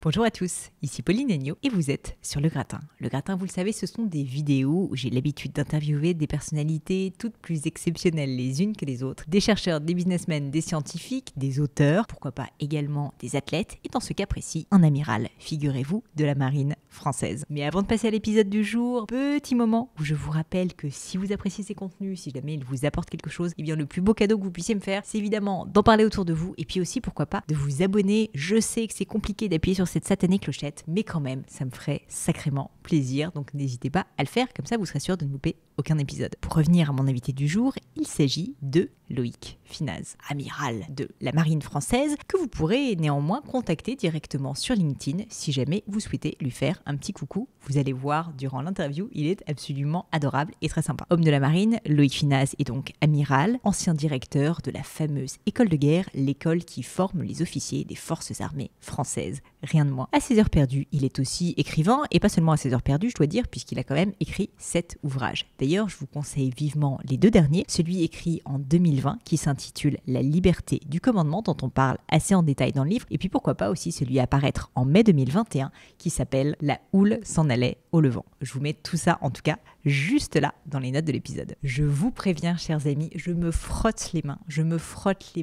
Bonjour à tous, ici Pauline Agneau et vous êtes sur Le Gratin. Le Gratin, vous le savez, ce sont des vidéos où j'ai l'habitude d'interviewer des personnalités toutes plus exceptionnelles les unes que les autres. Des chercheurs, des businessmen, des scientifiques, des auteurs, pourquoi pas également des athlètes et dans ce cas précis, un amiral, figurez-vous, de la marine française. Mais avant de passer à l'épisode du jour, petit moment où je vous rappelle que si vous appréciez ces contenus, si jamais ils vous apportent quelque chose, eh bien le plus beau cadeau que vous puissiez me faire, c'est évidemment d'en parler autour de vous et puis aussi, pourquoi pas, de vous abonner. Je sais que c'est compliqué d'appuyer sur cette satanée clochette, mais quand même, ça me ferait sacrément plaisir. Donc n'hésitez pas à le faire, comme ça vous serez sûr de ne louper aucun épisode. Pour revenir à mon invité du jour, il s'agit de Loïc Finaz, amiral de la marine française, que vous pourrez néanmoins contacter directement sur LinkedIn si jamais vous souhaitez lui faire un petit coucou. Vous allez voir durant l'interview, il est absolument adorable et très sympa. Homme de la marine, Loïc Finaz est donc amiral, ancien directeur de la fameuse école de guerre, l'école qui forme les officiers des forces armées françaises. Rien de moins. À ses heures perdues, il est aussi écrivain, et pas seulement à ses heures perdues, je dois dire, puisqu'il a quand même écrit 7 ouvrages. D'ailleurs, je vous conseille vivement les 2 derniers, celui écrit en 2020 qui s'intitule La liberté du commandement, dont on parle assez en détail dans le livre, et puis pourquoi pas aussi celui à paraître en mai 2021 qui s'appelle La houle s'en allait au levant. Je vous mets tout ça en tout cas juste là dans les notes de l'épisode. Je vous préviens, chers amis, je me frotte les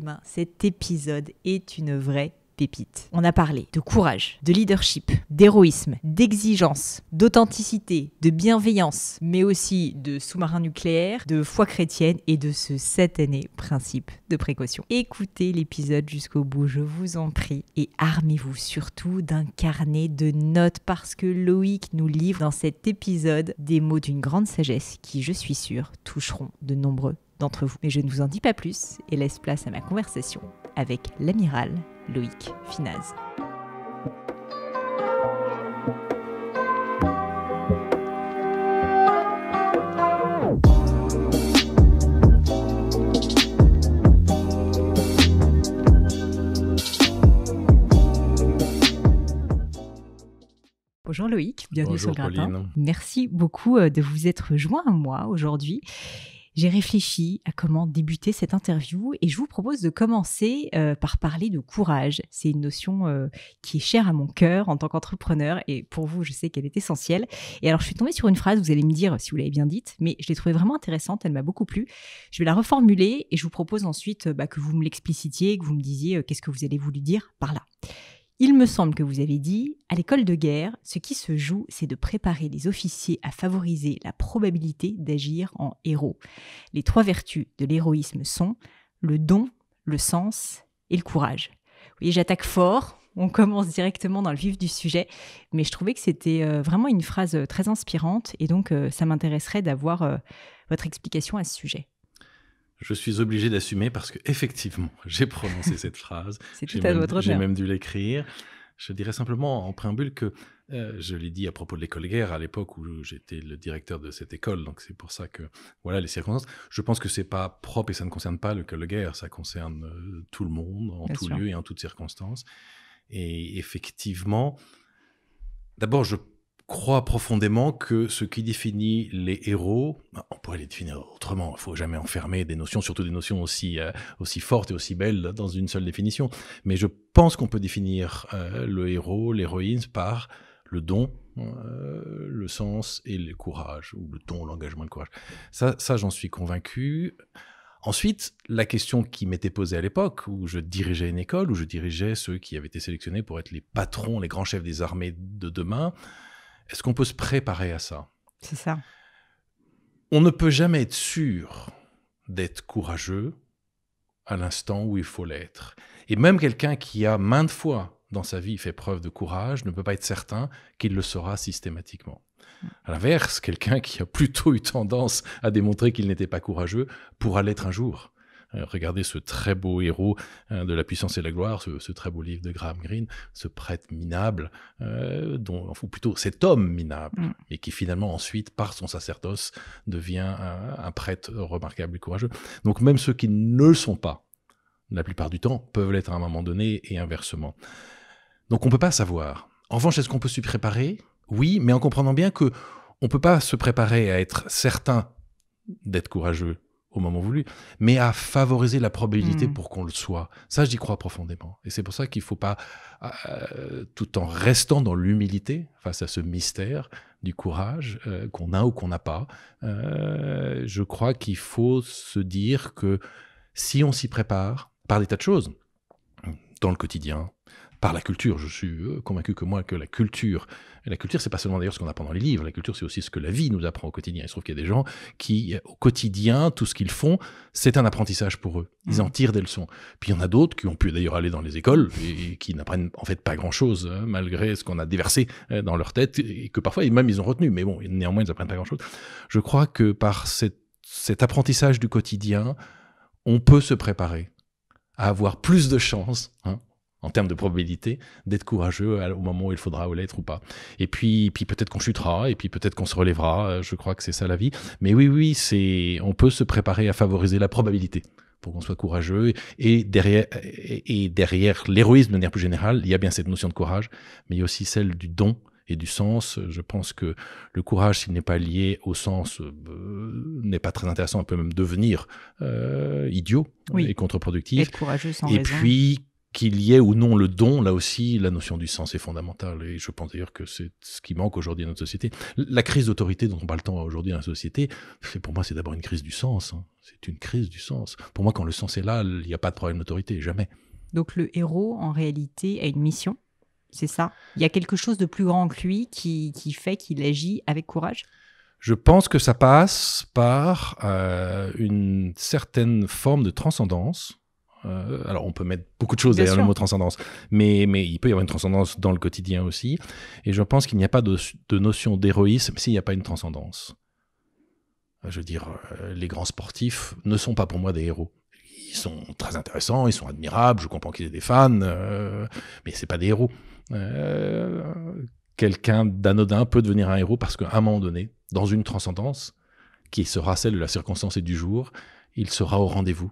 mains. Cet épisode est une vraie pépite. On a parlé de courage, de leadership, d'héroïsme, d'exigence, d'authenticité, de bienveillance, mais aussi de sous-marins nucléaires, de foi chrétienne et de ce satané principe de précaution. Écoutez l'épisode jusqu'au bout, je vous en prie, et armez-vous surtout d'un carnet de notes parce que Loïc nous livre dans cet épisode des mots d'une grande sagesse qui, je suis sûre, toucheront de nombreux d'entre vous. Mais je ne vous en dis pas plus et laisse place à ma conversation avec l'amiral Loïc Finaz. Bonjour Loïc, bienvenue sur Le Gratin. Pauline. Merci beaucoup de vous être joint à moi aujourd'hui. J'ai réfléchi à comment débuter cette interview et je vous propose de commencer par parler de courage. C'est une notion qui est chère à mon cœur en tant qu'entrepreneur et pour vous, je sais qu'elle est essentielle. Et alors, je suis tombée sur une phrase, vous allez me dire si vous l'avez bien dite, mais je l'ai trouvée vraiment intéressante, elle m'a beaucoup plu. Je vais la reformuler et je vous propose ensuite que vous me l'explicitiez, que vous me disiez qu'est-ce que vous avez voulu dire par là. Il me semble que vous avez dit, à l'école de guerre, ce qui se joue, c'est de préparer les officiers à favoriser la probabilité d'agir en héros. Les 3 vertus de l'héroïsme sont le don, le sens et le courage. Vous voyez, j'attaque fort, on commence directement dans le vif du sujet, mais je trouvais que c'était vraiment une phrase très inspirante et donc ça m'intéresserait d'avoir votre explication à ce sujet. Je suis obligé d'assumer parce que effectivement, j'ai prononcé cette phrase. C'est tout à votre honneur. J'ai même dû l'écrire. Je dirais simplement en préambule que je l'ai dit à propos de l'école de guerre à l'époque où j'étais le directeur de cette école. Donc c'est pour ça que voilà les circonstances. Je pense que c'est pas propre et ça ne concerne pas l'école de guerre. Ça concerne tout le monde, en Bien tout sûr. lieu et en toutes circonstances. Et effectivement, d'abord je crois profondément que ce qui définit les héros, on pourrait les définir autrement, il ne faut jamais enfermer des notions, surtout des notions aussi fortes et aussi belles dans une seule définition, mais je pense qu'on peut définir le héros, l'héroïne par le don, le sens et le courage, ou le don, l'engagement, le courage. Ça j'en suis convaincu. Ensuite, la question qui m'était posée à l'époque, où je dirigeais une école, où je dirigeais ceux qui avaient été sélectionnés pour être les patrons, les grands chefs des armées de demain, est-ce qu'on peut se préparer à ça ? C'est ça. On ne peut jamais être sûr d'être courageux à l'instant où il faut l'être. Et même quelqu'un qui a maintes fois dans sa vie fait preuve de courage ne peut pas être certain qu'il le sera systématiquement. À l'inverse, quelqu'un qui a plutôt eu tendance à démontrer qu'il n'était pas courageux pourra l'être un jour. Regardez ce très beau héros de La puissance et la gloire, ce très beau livre de Graham Greene, ce prêtre minable, ou plutôt cet homme minable, et qui finalement ensuite, par son sacerdoce, devient un prêtre remarquable et courageux. Donc même ceux qui ne le sont pas, la plupart du temps, peuvent l'être à un moment donné et inversement. Donc on ne peut pas savoir. En revanche, est-ce qu'on peut s'y préparer ? Oui, mais en comprenant bien qu'on ne peut pas se préparer à être certain d'être courageux au moment voulu, mais à favoriser la probabilité pour qu'on le soit. Ça, j'y crois profondément. Et c'est pour ça qu'il ne faut pas, tout en restant dans l'humilité face à ce mystère du courage qu'on a ou qu'on n'a pas, je crois qu'il faut se dire que si on s'y prépare par des tas de choses, dans le quotidien, par la culture, je suis convaincu que la culture, c'est pas seulement d'ailleurs ce qu'on apprend dans les livres, la culture c'est aussi ce que la vie nous apprend au quotidien. Il se trouve qu'il y a des gens qui, au quotidien, tout ce qu'ils font, c'est un apprentissage pour eux. Ils en tirent des leçons. Puis il y en a d'autres qui ont pu d'ailleurs aller dans les écoles et qui n'apprennent en fait pas grand-chose, malgré ce qu'on a déversé dans leur tête, et que parfois même ils ont retenu, mais bon, néanmoins ils n'apprennent pas grand-chose. Je crois que par cet apprentissage du quotidien, on peut se préparer à avoir plus de chances, en termes de probabilité, d'être courageux au moment où il faudra l'être ou pas. Et puis peut-être qu'on chutera, et puis peut-être qu'on se relèvera. Je crois que c'est ça la vie. Mais oui, on peut se préparer à favoriser la probabilité pour qu'on soit courageux. Et derrière l'héroïsme de manière plus générale, il y a bien cette notion de courage, mais il y a aussi celle du don et du sens. Je pense que le courage, s'il n'est pas lié au sens, n'est pas très intéressant. On peut même devenir idiot et contre-productif. Être courageux sans raison. Et puis, qu'il y ait ou non le don, là aussi, la notion du sens est fondamentale. Et je pense d'ailleurs que c'est ce qui manque aujourd'hui à notre société. La crise d'autorité dont on parle tant aujourd'hui dans la société, pour moi, c'est d'abord une crise du sens. C'est une crise du sens. Pour moi, quand le sens est là, il n'y a pas de problème d'autorité, jamais. Donc le héros, en réalité, a une mission, c'est ça? Il y a quelque chose de plus grand que lui qui fait qu'il agit avec courage? Je pense que ça passe par une certaine forme de transcendance. Alors, on peut mettre beaucoup de choses derrière le mot transcendance, mais il peut y avoir une transcendance dans le quotidien aussi. Et je pense qu'il n'y a pas de notion d'héroïsme s'il n'y a pas une transcendance. Je veux dire, les grands sportifs ne sont pas pour moi des héros. Ils sont très intéressants, ils sont admirables, je comprends qu'ils aient des fans, mais c'est pas des héros. Quelqu'un d'anodin peut devenir un héros parce qu'à un moment donné, dans une transcendance, qui sera celle de la circonstance et du jour, il sera au rendez-vous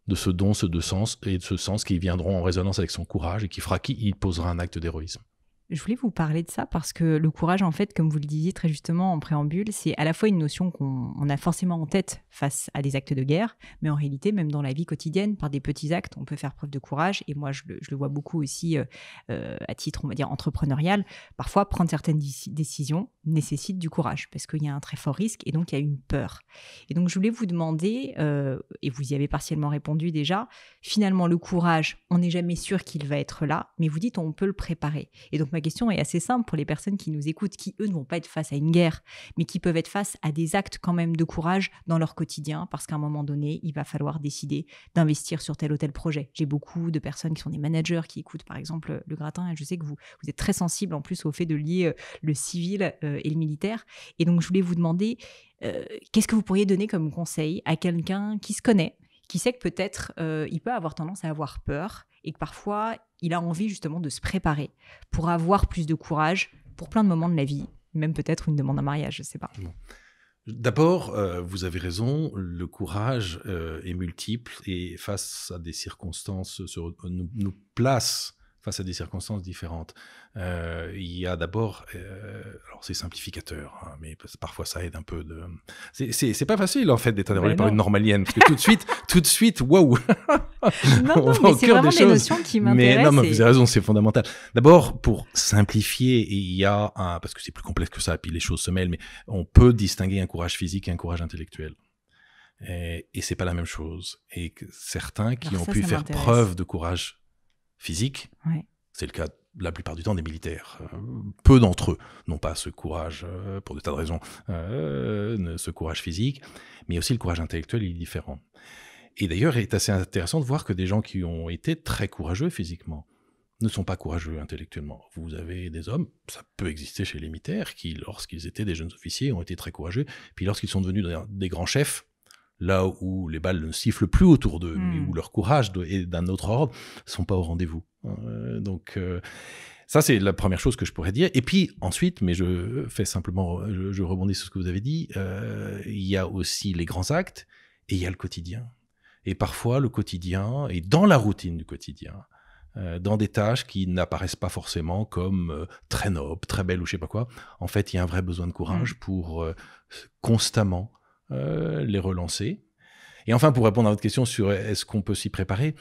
de ce don, de ce sens qui viendront en résonance avec son courage et qui fera qu'il posera un acte d'héroïsme. Je voulais vous parler de ça parce que le courage, en fait, comme vous le disiez très justement en préambule, c'est à la fois une notion qu'on a forcément en tête face à des actes de guerre, mais en réalité, même dans la vie quotidienne, par des petits actes, on peut faire preuve de courage. Et moi, je le vois beaucoup aussi à titre, on va dire, entrepreneurial. Parfois, prendre certaines décisions nécessite du courage parce qu'il y a un très fort risque et donc il y a une peur. Et donc, je voulais vous demander, et vous y avez partiellement répondu déjà, finalement, le courage, on n'est jamais sûr qu'il va être là, mais vous dites on peut le préparer. Et donc, ma question est assez simple pour les personnes qui nous écoutent, qui, eux, ne vont pas être face à une guerre, mais qui peuvent être face à des actes quand même de courage dans leur quotidien, parce qu'à un moment donné, il va falloir décider d'investir sur tel ou tel projet. J'ai beaucoup de personnes qui sont des managers qui écoutent, par exemple, Le Gratin, et je sais que vous êtes très sensible en plus au fait de lier le civil et le militaire. Et donc, je voulais vous demander, qu'est-ce que vous pourriez donner comme conseil à quelqu'un qui se connaît, qui sait que peut-être il peut avoir tendance à avoir peur et que parfois il a envie justement de se préparer pour avoir plus de courage pour plein de moments de la vie, même peut-être une demande en mariage, je ne sais pas. Bon. D'abord, vous avez raison, le courage est multiple et face à des circonstances, nous place face à des circonstances différentes. Il y a d'abord, alors c'est simplificateur, hein, mais parfois ça aide un peu de... C'est pas facile en fait d'être interrogé par une normalienne, parce que tout de suite, waouh. Non, mais c'est vraiment des notions qui m'intéressent. Mais non, mais vous avez raison, c'est fondamental. D'abord, pour simplifier, il y a parce que c'est plus complexe que ça, puis les choses se mêlent, mais on peut distinguer un courage physique et un courage intellectuel. Et c'est pas la même chose. Et certains qui ont pu faire preuve de courage physique, c'est le cas la plupart du temps des militaires. Peu d'entre eux n'ont pas ce courage, pour de tas de raisons, ce courage physique, mais aussi le courage intellectuel, il est différent. Et d'ailleurs, il est assez intéressant de voir que des gens qui ont été très courageux physiquement ne sont pas courageux intellectuellement. Vous avez des hommes, ça peut exister chez les militaires, qui, lorsqu'ils étaient des jeunes officiers, ont été très courageux, puis lorsqu'ils sont devenus des grands chefs, là où les balles ne sifflent plus autour d'eux, mais où leur courage est d'un autre ordre, ne sont pas au rendez-vous. Donc, ça, c'est la première chose que je pourrais dire. Et puis, ensuite, mais je fais simplement, je rebondis sur ce que vous avez dit, il y a aussi les grands actes, et il y a le quotidien. Et parfois, le quotidien, et dans la routine du quotidien, dans des tâches qui n'apparaissent pas forcément comme très nobles, très belles ou je sais pas quoi, en fait, il y a un vrai besoin de courage pour constamment les relancer. Et enfin, pour répondre à votre question sur est-ce qu'on peut s'y préparer,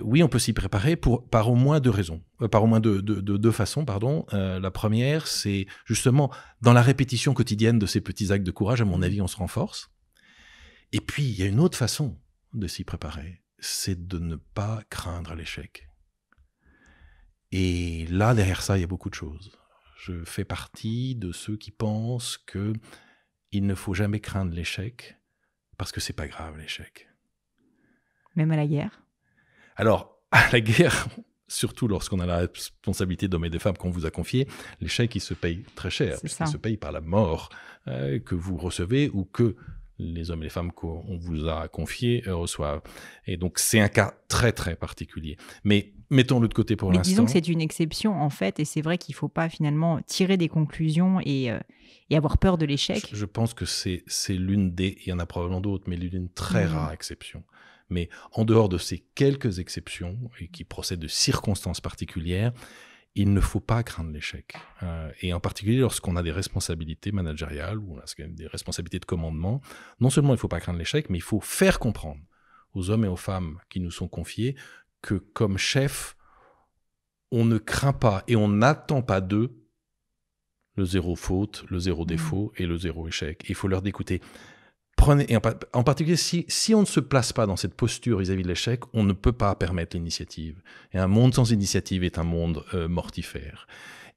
oui, on peut s'y préparer par au moins deux raisons, par au moins deux façons, pardon. La première, c'est justement dans la répétition quotidienne de ces petits actes de courage, à mon avis, on se renforce. Et puis, il y a une autre façon de s'y préparer, c'est de ne pas craindre l'échec. Et là, derrière ça, il y a beaucoup de choses. Je fais partie de ceux qui pensent qu'il ne faut jamais craindre l'échec, parce que c'est pas grave, l'échec. Même à la guerre? Alors, à la guerre, surtout lorsqu'on a la responsabilité d'hommes et de femmes qu'on vous a confiés, l'échec, il se paye très cher, puisqu'il se paye par la mort que vous recevez ou que les hommes et les femmes qu'on vous a confiés reçoivent. Et donc, c'est un cas très, très particulier. Mais mettons-le de côté pour l'instant. Disons que c'est une exception, en fait, et c'est vrai qu'il ne faut pas finalement tirer des conclusions et avoir peur de l'échec. Je pense que c'est l'une des, il y en a probablement d'autres, mais l'une des très rares exceptions. Mais en dehors de ces quelques exceptions, et qui procèdent de circonstances particulières, il ne faut pas craindre l'échec. Et en particulier lorsqu'on a des responsabilités managériales ou des responsabilités de commandement, non seulement il ne faut pas craindre l'échec, mais il faut faire comprendre aux hommes et aux femmes qui nous sont confiés que comme chef, on ne craint pas et on n'attend pas d'eux le zéro faute, le zéro défaut et le zéro échec. Et il faut leur dire, écoutez, prenez, et en particulier, si on ne se place pas dans cette posture vis-à-vis de l'échec, on ne peut pas permettre l'initiative. Et un monde sans initiative est un monde mortifère.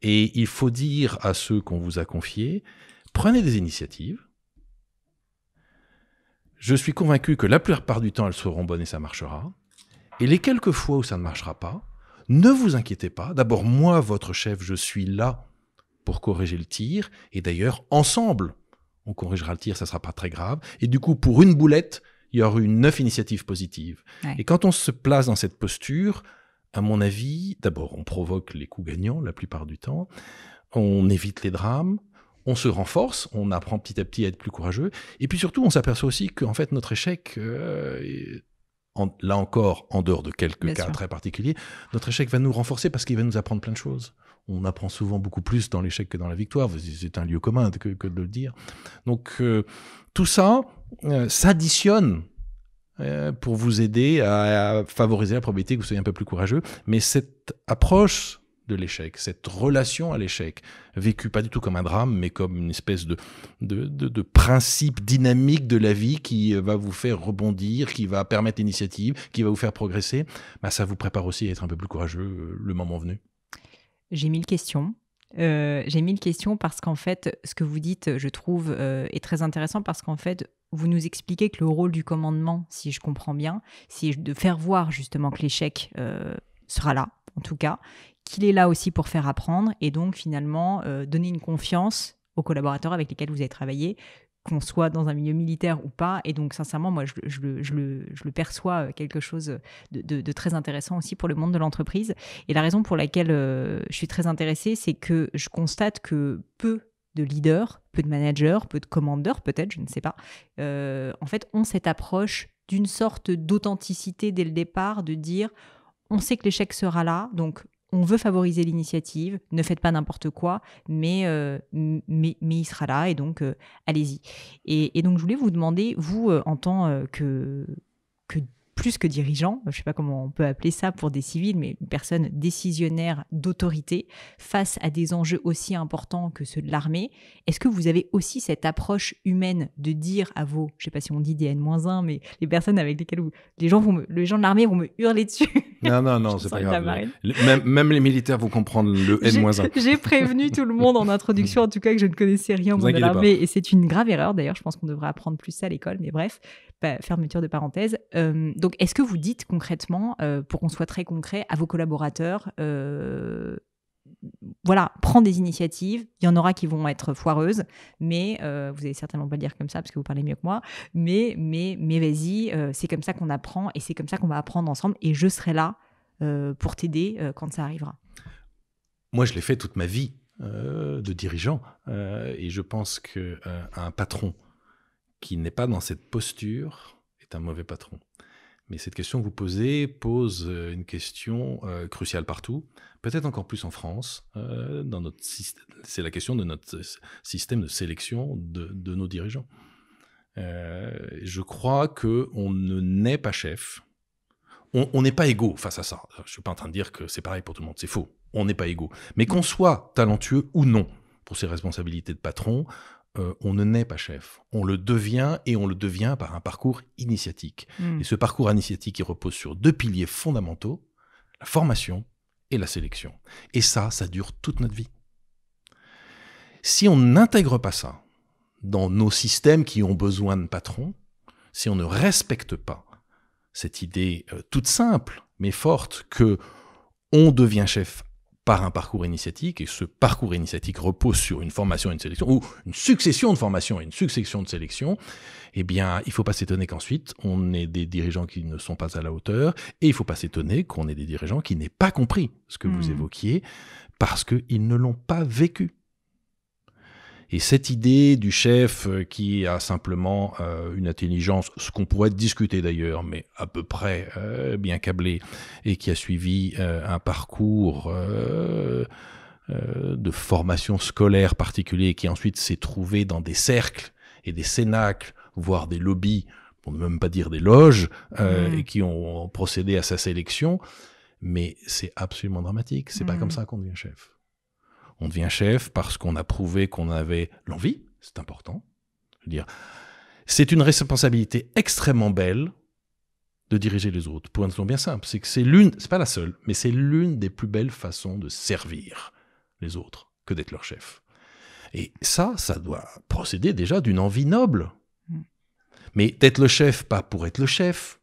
Et il faut dire à ceux qu'on vous a confiés, prenez des initiatives. Je suis convaincu que la plupart du temps, elles seront bonnes et ça marchera. Et les quelques fois où ça ne marchera pas, ne vous inquiétez pas. D'abord, moi, votre chef, je suis là pour corriger le tir. Et d'ailleurs, ensemble, on corrigera le tir, ça ne sera pas très grave. Et du coup, pour une boulette, il y aura eu 9 initiatives positives. Ouais. Et quand on se place dans cette posture, à mon avis, d'abord, on provoque les coups gagnants la plupart du temps. On évite les drames. On se renforce. On apprend petit à petit à être plus courageux. Et puis surtout, on s'aperçoit aussi qu'en fait, notre échec... là encore, en dehors de quelques cas très particuliers, notre échec va nous renforcer parce qu'il va nous apprendre plein de choses. On apprend souvent beaucoup plus dans l'échec que dans la victoire. C'est un lieu commun que de le dire. Donc, tout ça s'additionne pour vous aider à favoriser la probabilité que vous soyez un peu plus courageux. Mais cette approche de l'échec, cette relation à l'échec, vécue pas du tout comme un drame, mais comme une espèce de principe dynamique de la vie qui va vous faire rebondir, qui va permettre l'initiative, qui va vous faire progresser, bah ça vous prépare aussi à être un peu plus courageux le moment venu. J'ai 1000 questions. Parce qu'en fait, ce que vous dites, je trouve, est très intéressant parce qu'en fait, vous nous expliquez que le rôle du commandement, si je comprends bien, c'est de faire voir justement que l'échec sera là, en tout cas, qu'il est là aussi pour faire apprendre et donc finalement donner une confiance aux collaborateurs avec lesquels vous avez travaillé, qu'on soit dans un milieu militaire ou pas. Et donc sincèrement, moi, je le perçois quelque chose de très intéressant aussi pour le monde de l'entreprise. Et la raison pour laquelle je suis très intéressée, c'est que je constate que peu de leaders, peu de managers, peu de commandeurs peut-être, je ne sais pas, en fait, ont cette approche d'une sorte d'authenticité dès le départ, de dire on sait que l'échec sera là, donc on veut favoriser l'initiative, ne faites pas n'importe quoi, mais il sera là et donc allez-y. Et donc je voulais vous demander, vous en tant que plus que dirigeant, je ne sais pas comment on peut appeler ça pour des civils, mais une personne décisionnaire d'autorité face à des enjeux aussi importants que ceux de l'armée, est-ce que vous avez aussi cette approche humaine de dire à vos, je ne sais pas si on dit des N-1, mais les personnes avec lesquelles les gens de l'armée vont me hurler dessus. Non, c'est pas grave. Même les militaires vont comprendre le N-1. J'ai prévenu tout le monde en introduction, en tout cas, que je ne connaissais rien au monde de l'armée, et c'est une grave erreur. D'ailleurs, je pense qu'on devrait apprendre plus ça à l'école, mais bref, fermeture de parenthèse. Donc, est-ce que vous dites concrètement, pour qu'on soit très concret, à vos collaborateurs, voilà, prends des initiatives, il y en aura qui vont être foireuses, mais vous allez certainement pas le dire comme ça parce que vous parlez mieux que moi, mais vas-y, c'est comme ça qu'on apprend et c'est comme ça qu'on va apprendre ensemble et je serai là pour t'aider quand ça arrivera. Moi, je l'ai fait toute ma vie de dirigeant et je pense qu'un patron qui n'est pas dans cette posture est un mauvais patron. Mais cette question que vous posez pose une question cruciale partout, peut-être encore plus en France. Dans notre c'est la question de notre système de sélection de nos dirigeants. Je crois qu'on ne naît pas chef. On n'est pas égaux face à ça. Je ne suis pas en train de dire que c'est pareil pour tout le monde, c'est faux. On n'est pas égaux. Mais qu'on soit talentueux ou non pour ses responsabilités de patron, on ne naît pas chef. On le devient, et on le devient par un parcours initiatique. Et ce parcours initiatique, il repose sur 2 piliers fondamentaux, la formation et la sélection. Et ça dure toute notre vie. Si on n'intègre pas ça dans nos systèmes qui ont besoin de patrons, si on ne respecte pas cette idée toute simple mais forte que on devient chef par un parcours initiatique, et ce parcours initiatique repose sur une formation et une sélection, ou une succession de formations et une succession de sélections, eh bien, il ne faut pas s'étonner qu'ensuite, on ait des dirigeants qui ne sont pas à la hauteur, et il ne faut pas s'étonner qu'on ait des dirigeants qui n'aient pas compris ce que vous évoquiez, parce qu'ils ne l'ont pas vécu. Et cette idée du chef qui a simplement une intelligence, ce qu'on pourrait discuter d'ailleurs, mais à peu près bien câblé, et qui a suivi un parcours de formation scolaire particulier, qui ensuite s'est trouvé dans des cercles et des cénacles, voire des lobbies, pour ne même pas dire des loges, et qui ont procédé à sa sélection. Mais c'est absolument dramatique. C'est pas comme ça qu'on devient chef. On devient chef parce qu'on a prouvé qu'on avait l'envie, c'est important. Je veux dire, c'est une responsabilité extrêmement belle de diriger les autres, pour une raison bien simple. C'est que c'est pas la seule, mais c'est l'une des plus belles façons de servir les autres que d'être leur chef. Et ça doit procéder déjà d'une envie noble. Mais d'être le chef, pas pour être le chef,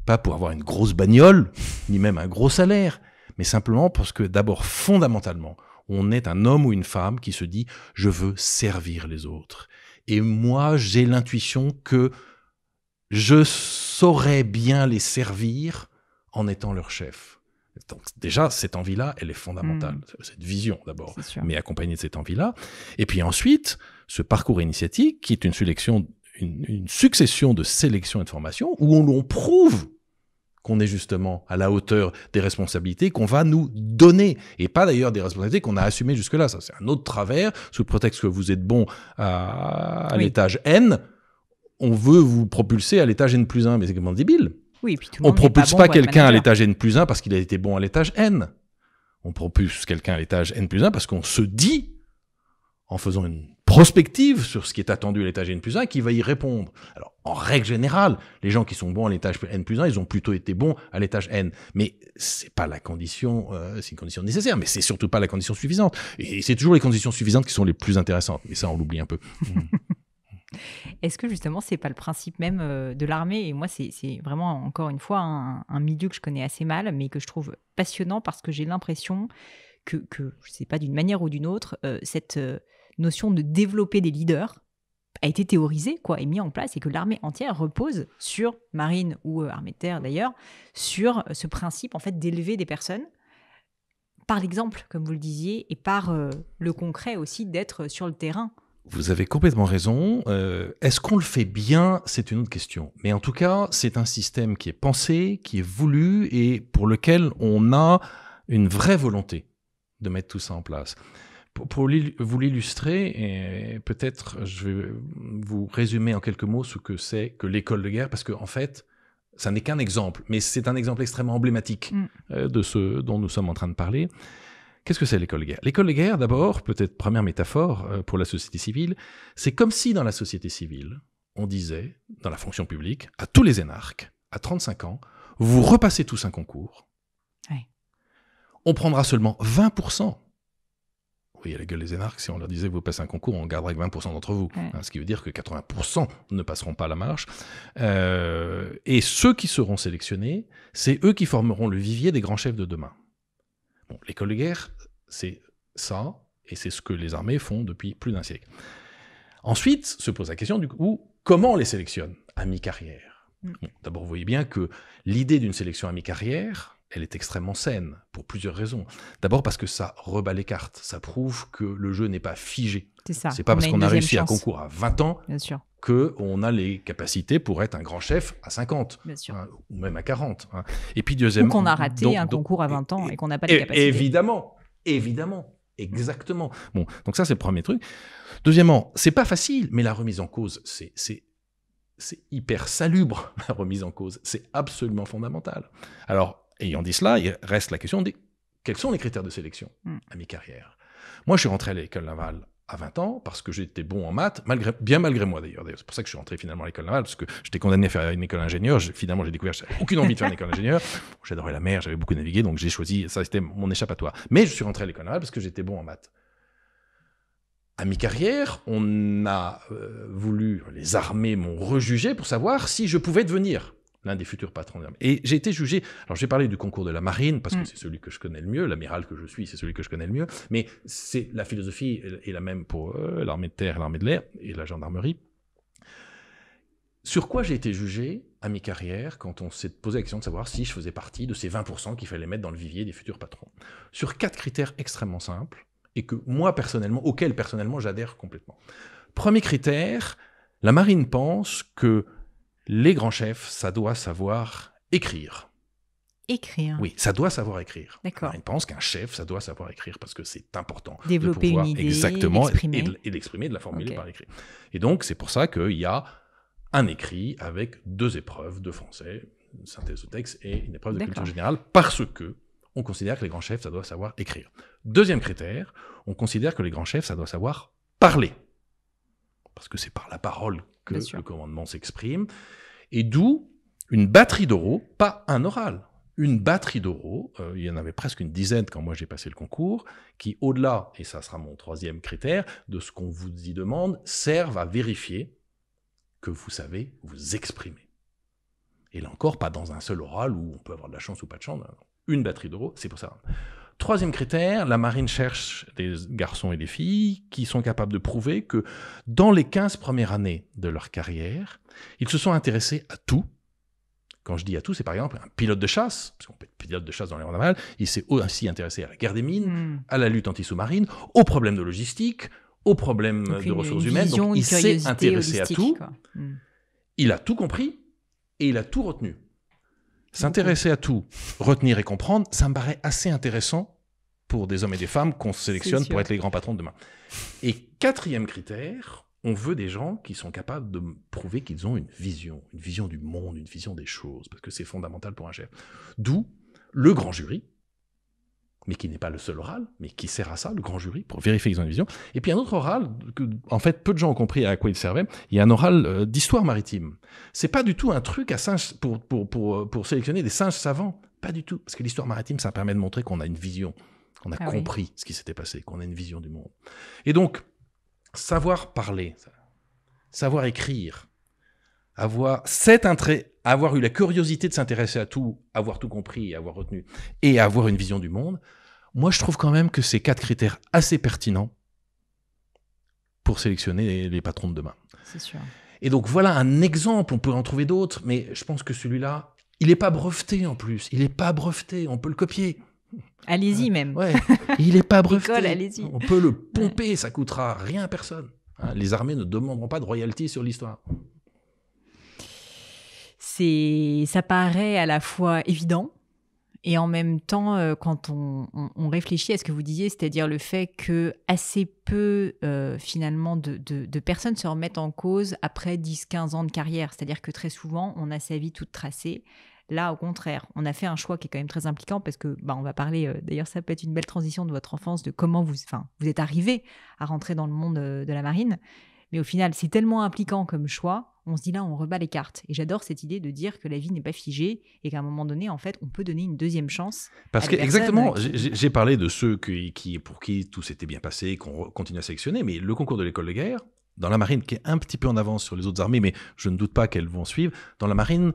pas pour avoir une grosse bagnole, ni même un gros salaire, mais simplement parce que d'abord, fondamentalement, on est un homme ou une femme qui se dit « je veux servir les autres ». Et moi, j'ai l'intuition que je saurais bien les servir en étant leur chef. Donc déjà, cette envie-là, elle est fondamentale. Cette vision d'abord, mais accompagnée de cette envie-là. Et puis ensuite, ce parcours initiatique qui est une succession de sélections et de formations où on prouve qu'on est justement à la hauteur des responsabilités qu'on va nous donner, et pas d'ailleurs des responsabilités qu'on a assumées jusque-là. Ça, c'est un autre travers, sous le prétexte que vous êtes bon à l'étage N, on veut vous propulser à l'étage N+1, mais c'est complètement débile. Oui, puis tout le on monde propulse pas pas quelqu'un à l'étage N+1 parce qu'il a été bon à l'étage N. On propulse quelqu'un à l'étage N+1 parce qu'on se dit, en faisant une prospective sur ce qui est attendu à l'étage N+1, qui va y répondre. Alors, en règle générale, les gens qui sont bons à l'étage N+1, ils ont plutôt été bons à l'étage N. Mais c'est pas la condition, c'est une condition nécessaire, mais c'est surtout pas la condition suffisante. Et c'est toujours les conditions suffisantes qui sont les plus intéressantes. Mais ça, on l'oublie un peu. Est-ce que justement, c'est pas le principe même de l'armée? Et moi, c'est vraiment, encore une fois, un milieu que je connais assez mal, mais que je trouve passionnant parce que j'ai l'impression que je sais pas, d'une manière ou d'une autre, cette notion de développer des leaders a été théorisée, et mis en place, et que l'armée entière repose sur, marine ou armée de terre d'ailleurs, sur ce principe en fait d'élever des personnes par l'exemple, comme vous le disiez, et par le concret aussi d'être sur le terrain. Vous avez complètement raison. Est-ce qu'on le fait bien? C'est une autre question. Mais en tout cas, c'est un système qui est pensé, qui est voulu, et pour lequel on a une vraie volonté de mettre tout ça en place. Pour vous l'illustrer, et peut-être je vais vous résumer en quelques mots ce que c'est que l'école de guerre, parce qu'en fait, ça n'est qu'un exemple, mais c'est un exemple extrêmement emblématique de ce dont nous sommes en train de parler. Qu'est-ce que c'est l'école de guerre? L'école de guerre, d'abord, peut-être première métaphore pour la société civile, c'est comme si dans la société civile, on disait, dans la fonction publique, à tous les énarques, à 35 ans, vous repassez tous un concours, on prendra seulement 20%. Oui, à la gueule des énarques, si on leur disait vous passez un concours, on gardera que 20% d'entre vous. Ce qui veut dire que 80% ne passeront pas la marche. Et ceux qui seront sélectionnés, c'est eux qui formeront le vivier des grands chefs de demain. Bon, l'école de guerre, c'est ça, et c'est ce que les armées font depuis plus d'un siècle. Ensuite, se pose la question du coup, comment on les sélectionne à mi-carrière? Bon, d'abord, vous voyez bien que l'idée d'une sélection à mi-carrière, elle est extrêmement saine, pour plusieurs raisons. D'abord parce que ça rebat les cartes, ça prouve que le jeu n'est pas figé. C'est pas parce qu'on a réussi un concours à 20 ans qu'on a les capacités pour être un grand chef à 50, ou même à 40. Et puis deuxièmement... Ou qu'on a raté un concours à 20 ans et qu'on n'a pas les capacités. Évidemment, exactement. Bon, donc ça c'est le premier truc. Deuxièmement, c'est pas facile, mais la remise en cause, c'est c'est hyper salubre, la remise en cause. C'est absolument fondamental. Alors, ayant dit cela, il reste la question de quels sont les critères de sélection à mi-carrière. Moi, je suis rentré à l'école navale à 20 ans, parce que j'étais bon en maths, bien malgré moi d'ailleurs. C'est pour ça que je suis rentré finalement à l'école navale, parce que j'étais condamné à faire une école d'ingénieur. Finalement, j'ai découvert que j'avais aucune envie de faire une école d'ingénieur. J'adorais la mer, j'avais beaucoup navigué, donc j'ai choisi, ça c'était mon échappatoire. Mais je suis rentré à l'école navale parce que j'étais bon en maths. À mi-carrière, on a voulu, les armées m'ont rejugé pour savoir si je pouvais devenir l'un des futurs patrons d'armée. Et j'ai été jugé, alors j'ai parlé du concours de la marine, parce que c'est celui que je connais le mieux, l'amiral que je suis, c'est celui que je connais le mieux, mais la philosophie est la même pour l'armée de terre, l'armée de l'air et la gendarmerie. Sur quoi j'ai été jugé à mi-carrière quand on s'est posé la question de savoir si je faisais partie de ces 20% qu'il fallait mettre dans le vivier des futurs patrons. Sur 4 critères extrêmement simples, et que moi personnellement, auxquels personnellement j'adhère complètement. Premier critère, la marine pense que les grands chefs, ça doit savoir écrire. Écrire. Oui, ça doit savoir écrire. D'accord. La marine pense qu'un chef, ça doit savoir écrire parce que c'est important. Développer de pouvoir, une idée, exactement, l'exprimer. et l'exprimer, de la formuler par écrit. Et donc, c'est pour ça qu'il y a un écrit avec 2 épreuves de français, une synthèse de texte et une épreuve de culture générale, parce que on considère que les grands chefs, ça doit savoir écrire. Deuxième critère, on considère que les grands chefs, ça doit savoir parler. Parce que c'est par la parole que le commandement s'exprime. Et d'où une batterie d'oraux, pas un oral, une batterie d'oraux, il y en avait presque une dizaine quand moi j'ai passé le concours, qui au-delà, et ça sera mon 3e critère, de ce qu'on vous y demande, servent à vérifier que vous savez vous exprimer. Et là encore, pas dans un seul oral où on peut avoir de la chance ou pas de chance, non. Une batterie d'oraux, c'est pour ça. 3e critère, la marine cherche des garçons et des filles qui sont capables de prouver que dans les 15 premières années de leur carrière, ils se sont intéressés à tout. Quand je dis à tout, c'est par exemple un pilote de chasse, parce qu'on peut être pilote de chasse dans l'air naval, il s'est aussi intéressé à la guerre des mines, à la lutte anti-sous-marine, aux problèmes de logistique, aux problèmes de ressources humaines. Donc il s'est intéressé à tout. Il a tout compris et il a tout retenu. S'intéresser à tout, retenir et comprendre, ça me paraît assez intéressant pour des hommes et des femmes qu'on sélectionne pour être les grands patrons de demain. Et 4e critère, on veut des gens qui sont capables de prouver qu'ils ont une vision du monde, une vision des choses, parce que c'est fondamental pour un chef. D'où le grand jury, mais qui n'est pas le seul oral, mais qui sert à ça, le grand jury, pour vérifier qu'ils ont une vision. Et puis un autre oral, que en fait peu de gens ont compris à quoi il servait, il y a un oral d'histoire maritime. C'est pas du tout un truc à singe pour sélectionner des singes savants, pas du tout, parce que l'histoire maritime, ça permet de montrer qu'on a une vision, qu'on a compris ce qui s'était passé, qu'on a une vision du monde. Et donc, savoir parler, savoir écrire, avoir eu la curiosité de s'intéresser à tout, avoir tout compris et avoir retenu, et avoir une vision du monde, moi je trouve quand même que c'est 4 critères assez pertinents pour sélectionner les patrons de demain. C'est sûr. Et donc voilà un exemple, on peut en trouver d'autres, mais je pense que celui-là, il n'est pas breveté en plus, il n'est pas breveté, on peut le copier. Allez-y même. Ouais, il n'est pas breveté. Allez-y. On peut le pomper, ça coûtera rien à personne. Les armées ne demanderont pas de royalties sur l'histoire. Ça paraît à la fois évident et en même temps, quand on réfléchit à ce que vous disiez, c'est-à-dire le fait que assez peu finalement de personnes se remettent en cause après 10-15 ans de carrière. C'est-à-dire que très souvent, on a sa vie toute tracée. Là, au contraire, on a fait un choix qui est quand même très impliquant parce que, on va parler, d'ailleurs, ça peut être une belle transition de votre enfance, de comment vous êtes arrivé à rentrer dans le monde de la marine. Mais au final, c'est tellement impliquant comme choix, on se dit là, on rebat les cartes. Et j'adore cette idée de dire que la vie n'est pas figée et qu'à un moment donné, en fait, on peut donner une 2e chance. Parce que, exactement, j'ai parlé de ceux pour qui tout s'était bien passé, qu'on continue à sélectionner, mais le concours de l'école de guerre, dans la marine, qui est un petit peu en avance sur les autres armées, mais je ne doute pas qu'elles vont suivre, dans la marine,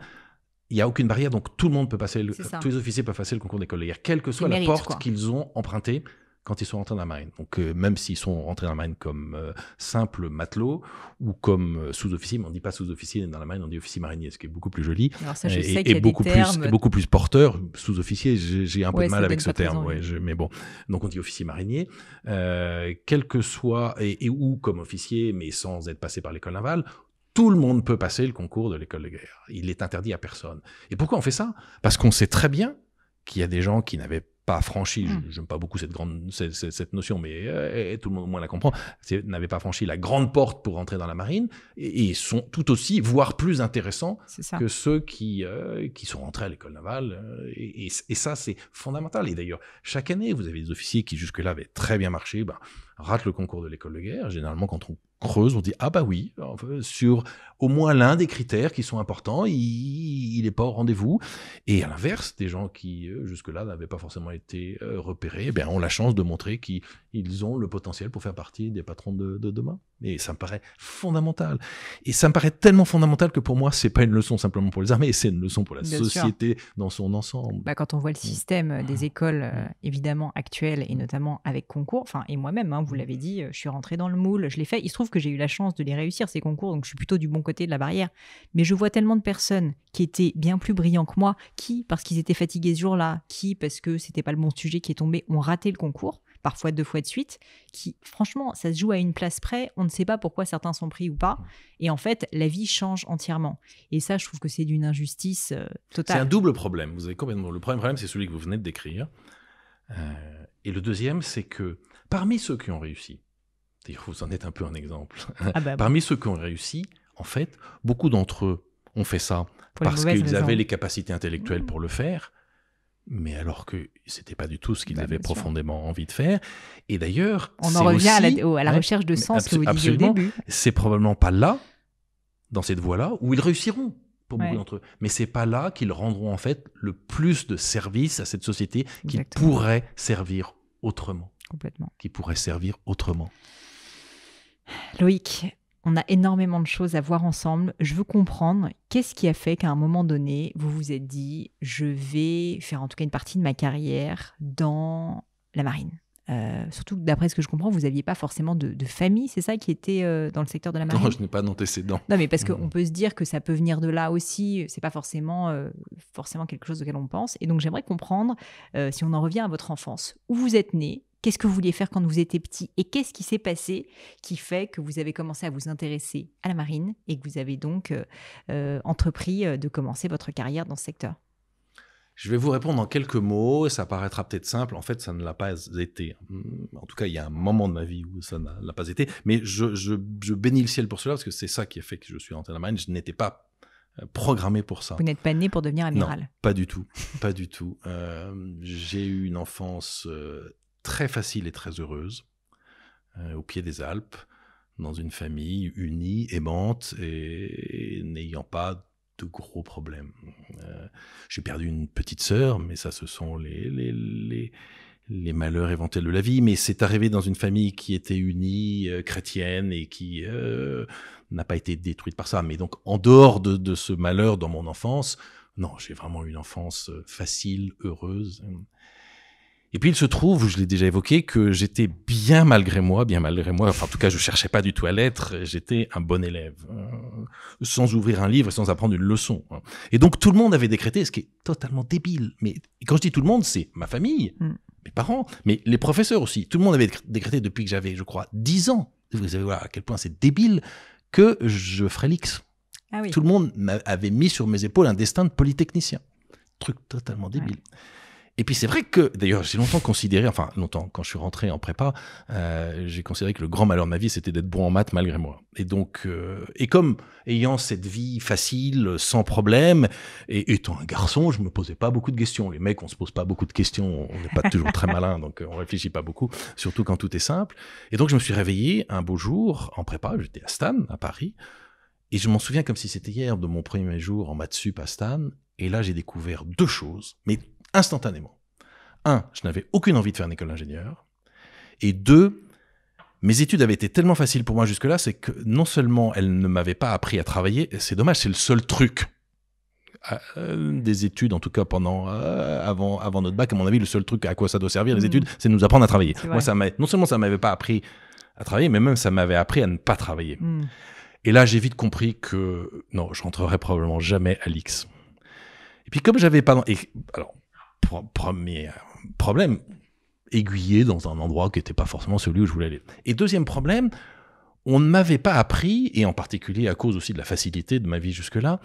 il n'y a aucune barrière, donc tout le monde peut passer, tous les officiers peuvent passer le concours d'école de guerre, quelle que soit la porte qu'ils ont empruntée quand ils sont rentrés dans la marine. Donc même s'ils sont rentrés dans la marine comme simples matelots ou comme sous-officiers, mais on ne dit pas sous-officier dans la marine, on dit officier marinier, ce qui est beaucoup plus joli. Alors ça, je sais qu'il y a beaucoup des termes... beaucoup plus porteur. Sous-officier, j'ai un peu de mal avec ce terme, mais bon. Donc on dit officier marinier, quel que soit, ou comme officier, mais sans être passé par l'école navale. Tout le monde peut passer le concours de l'école de guerre. Il est interdit à personne. Et pourquoi on fait ça ? Parce qu'on sait très bien qu'il y a des gens qui n'avaient pas franchi, j'aime pas beaucoup cette notion, mais tout le monde au moins la comprend, n'avaient pas franchi la grande porte pour entrer dans la marine et sont tout aussi, voire plus intéressants que ceux qui sont rentrés à l'école navale. Et ça, c'est fondamental. Et d'ailleurs, chaque année, vous avez des officiers qui jusque-là avaient très bien marché, ratent le concours de l'école de guerre. Généralement, quand on creuse, on dit « Ah bah oui, sur au moins l'un des critères qui sont importants, il n'est pas au rendez-vous. » Et à l'inverse, des gens qui, jusque-là, n'avaient pas forcément été repérés, ont la chance de montrer qu'ils ont le potentiel pour faire partie des patrons de demain. Et ça me paraît fondamental. Et ça me paraît tellement fondamental que pour moi, c'est pas une leçon simplement pour les armées, c'est une leçon pour la société dans son ensemble. Quand on voit le système des écoles, évidemment, actuelles, et notamment avec concours, et moi-même, vous l'avez dit, je suis rentrée dans le moule, je l'ai fait. Il se trouve que j'ai eu la chance de les réussir, ces concours, donc je suis plutôt du bon côté de la barrière. Mais je vois tellement de personnes qui étaient bien plus brillants que moi, qui, parce qu'ils étaient fatigués ce jour-là, qui, parce que c'était pas le bon sujet qui est tombé, ont raté le concours, parfois 2 fois de suite, qui, franchement, ça se joue à une place près, on ne sait pas pourquoi certains sont pris ou pas, et en fait, la vie change entièrement. Et ça, je trouve que c'est d'une injustice totale. C'est un double problème, vous avez complètement... Le premier problème, c'est celui que vous venez de décrire, et le deuxième, c'est que parmi ceux qui ont réussi, d'ailleurs, vous en êtes un peu un exemple, parmi ceux qui ont réussi, en fait, beaucoup d'entre eux ont fait ça parce qu'ils avaient les capacités intellectuelles pour le faire, mais alors que c'était pas du tout ce qu'ils avaient profondément envie de faire. Et d'ailleurs, on en revient à la recherche de sens que vous disiez au début. C'est probablement pas là, dans cette voie-là, où ils réussiront pour beaucoup d'entre eux. Mais c'est pas là qu'ils rendront en fait le plus de service à cette société qui pourrait servir autrement. Complètement. Qui pourrait servir autrement. Loïc, on a énormément de choses à voir ensemble. Je veux comprendre qu'est-ce qui a fait qu'à un moment donné, vous vous êtes dit « je vais faire en tout cas une partie de ma carrière dans la marine ». Surtout que d'après ce que je comprends, vous n'aviez pas forcément de famille, c'est ça, qui était dans le secteur de la marine? Non, je n'ai pas d'antécédents. Non, mais parce qu'on peut se dire que ça peut venir de là aussi, c'est pas forcément quelque chose auquel on pense. Et donc j'aimerais comprendre, si on en revient à votre enfance, où vous êtes né, qu'est-ce que vous vouliez faire quand vous étiez petit et qu'est-ce qui s'est passé qui fait que vous avez commencé à vous intéresser à la marine et que vous avez donc entrepris de commencer votre carrière dans ce secteur? Je vais vous répondre en quelques mots, ça paraîtra peut-être simple, en fait ça ne l'a pas été. En tout cas, il y a un moment de ma vie où ça ne l'a pas été, mais je bénis le ciel pour cela, parce que c'est ça qui a fait que je suis rentré dans la marine, je n'étais pas programmé pour ça. Vous n'êtes pas né pour devenir amiral? Non, pas du tout, pas du tout. J'ai eu une enfance très facile et très heureuse, au pied des Alpes, dans une famille unie, aimante, et n'ayant pas de gros problèmes. J'ai perdu une petite sœur, mais ça, ce sont les malheurs éventuels de la vie. Mais c'est arrivé dans une famille qui était unie, chrétienne, et qui n'a pas été détruite par ça. Mais donc, en dehors de ce malheur dans mon enfance, non, j'ai vraiment eu une enfance facile, heureuse. Et puis il se trouve, je l'ai déjà évoqué, que j'étais bien malgré moi, enfin en tout cas je cherchais pas du tout à l'être, j'étais un bon élève, sans ouvrir un livre et sans apprendre une leçon. Et donc tout le monde avait décrété, ce qui est totalement débile, mais quand je dis tout le monde, c'est ma famille, mes parents, mais les professeurs aussi, tout le monde avait décrété depuis que j'avais, je crois, 10 ans, vous savez voilà, à quel point c'est débile, que je ferais l'X. Ah oui. Tout le monde avait mis sur mes épaules un destin de polytechnicien. Truc totalement débile. Ouais. Et puis c'est vrai que, d'ailleurs, j'ai longtemps considéré, quand je suis rentré en prépa, j'ai considéré que le grand malheur de ma vie, c'était d'être bon en maths malgré moi. Et donc, et comme ayant cette vie facile, sans problème, et étant un garçon, je me posais pas beaucoup de questions. Les mecs, on se pose pas beaucoup de questions, on n'est pas toujours très malin, donc on réfléchit pas beaucoup, surtout quand tout est simple. Et donc je me suis réveillé un beau jour en prépa, j'étais à Stan, à Paris, et je m'en souviens comme si c'était hier de mon premier jour en maths sup à Stan, et là j'ai découvert 2 choses, mais instantanément. 1, je n'avais aucune envie de faire une école d'ingénieur. Et 2, mes études avaient été tellement faciles pour moi jusque-là, c'est que non seulement elles ne m'avaient pas appris à travailler, c'est dommage, c'est le seul truc des études, en tout cas avant notre bac, à mon avis, le seul truc à quoi ça doit servir, les études, c'est de nous apprendre à travailler. Moi, non seulement ça ne m'avait pas appris à travailler, mais même ça m'avait appris à ne pas travailler. Et là, j'ai vite compris que non, je rentrerai probablement jamais à l'X. Et puis comme j'avais pas... alors, premier problème, aiguillé dans un endroit qui n'était pas forcément celui où je voulais aller. Et deuxième problème, on ne m'avait pas appris, et en particulier à cause aussi de la facilité de ma vie jusque-là,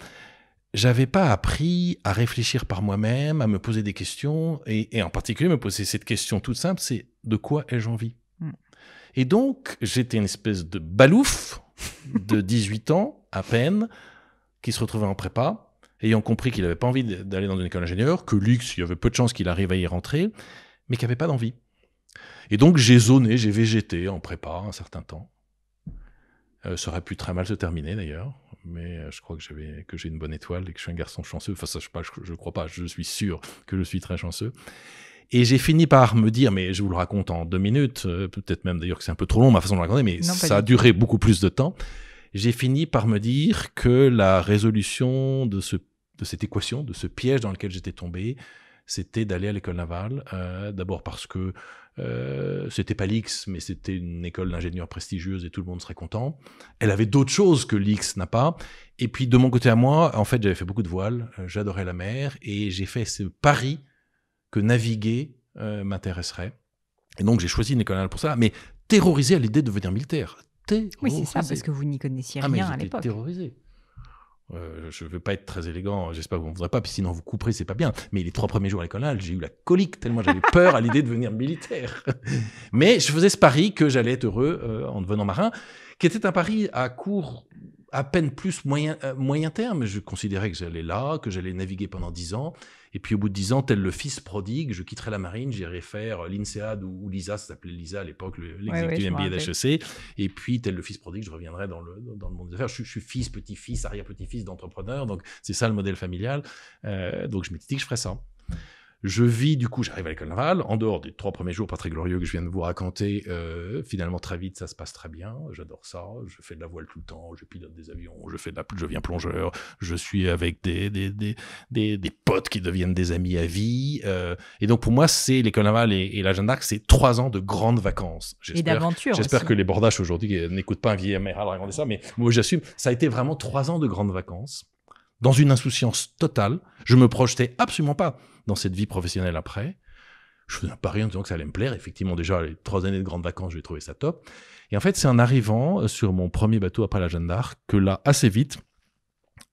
j'avais pas appris à réfléchir par moi-même, à me poser des questions, et en particulier me poser cette question toute simple, c'est de quoi ai-je envie? Et donc, j'étais une espèce de balouf de 18 ans, à peine, qui se retrouvait en prépa, ayant compris qu'il n'avait pas envie d'aller dans une école d'ingénieur, que l'X, il y avait peu de chances qu'il arrive à y rentrer, mais qui n'avait pas d'envie. Et donc, j'ai zoné, j'ai végété en prépa un certain temps. Ça aurait pu très mal se terminer, d'ailleurs, mais je crois que j'ai une bonne étoile et que je suis un garçon chanceux. Enfin, ça, je crois pas, je suis sûr que je suis très chanceux. Et j'ai fini par me dire, mais je vous le raconte en 2 minutes, peut-être même d'ailleurs que c'est un peu trop long ma façon de le raconter, mais non, ça a duré beaucoup plus de temps. J'ai fini par me dire que la résolution de cette équation, de ce piège dans lequel j'étais tombé, c'était d'aller à l'école navale. D'abord parce que c'était pas l'X, mais c'était une école d'ingénieurs prestigieuse et tout le monde serait content. Elle avait d'autres choses que l'X n'a pas. Et puis de mon côté à moi, en fait, j'avais fait beaucoup de voile, j'adorais la mer, et j'ai fait ce pari que naviguer m'intéresserait. Et donc j'ai choisi une école navale pour ça, mais terrorisé à l'idée de devenir militaire. Oui, c'est ça, parce que vous n'y connaissiez rien à l'époque. Terrorisé. Je ne veux pas être très élégant, j'espère que vous ne voudrez pas, puis sinon vous couperez, c'est pas bien. Mais les 3 premiers jours à l'école navale, j'ai eu la colique tellement j'avais peur à l'idée de devenir militaire. Mais je faisais ce pari que j'allais être heureux en devenant marin, qui était un pari à peine plus moyen terme. Je considérais que j'allais là, que j'allais naviguer pendant 10 ans. Et puis au bout de 10 ans, tel le fils prodigue, je quitterai la marine, j'irai faire l'INSEAD ou l'ISA, ça s'appelait l'ISA à l'époque, l'exécutif MBA d'HEC. Et puis tel le fils prodigue, je reviendrai dans le monde des affaires. Je suis fils, petit-fils, arrière-petit-fils d'entrepreneur, donc c'est ça le modèle familial. Donc je m'étais dit que je ferais ça. Je vis, du coup, j'arrive à l'école navale, en dehors des 3 premiers jours pas très glorieux que je viens de vous raconter, finalement très vite ça se passe très bien, j'adore ça, je fais de la voile tout le temps, je pilote des avions, je viens plongeur, je suis avec des potes qui deviennent des amis à vie, et donc pour moi c'est l'école navale et la Jeanne d'Arc, c'est 3 ans de grandes vacances. Et d'aventure. J'espère que les bordaches aujourd'hui n'écoutent pas un vieil amiral raconter ça, mais moi j'assume, ça a été vraiment 3 ans de grandes vacances. Dans une insouciance totale, je me projetais absolument pas dans cette vie professionnelle après. Je faisais un pari en disant que ça allait me plaire. Effectivement, déjà, les 3 années de grandes vacances, j'ai trouvé ça top. Et en fait, c'est en arrivant sur mon premier bateau après la Jeanne d'Arc que là, assez vite,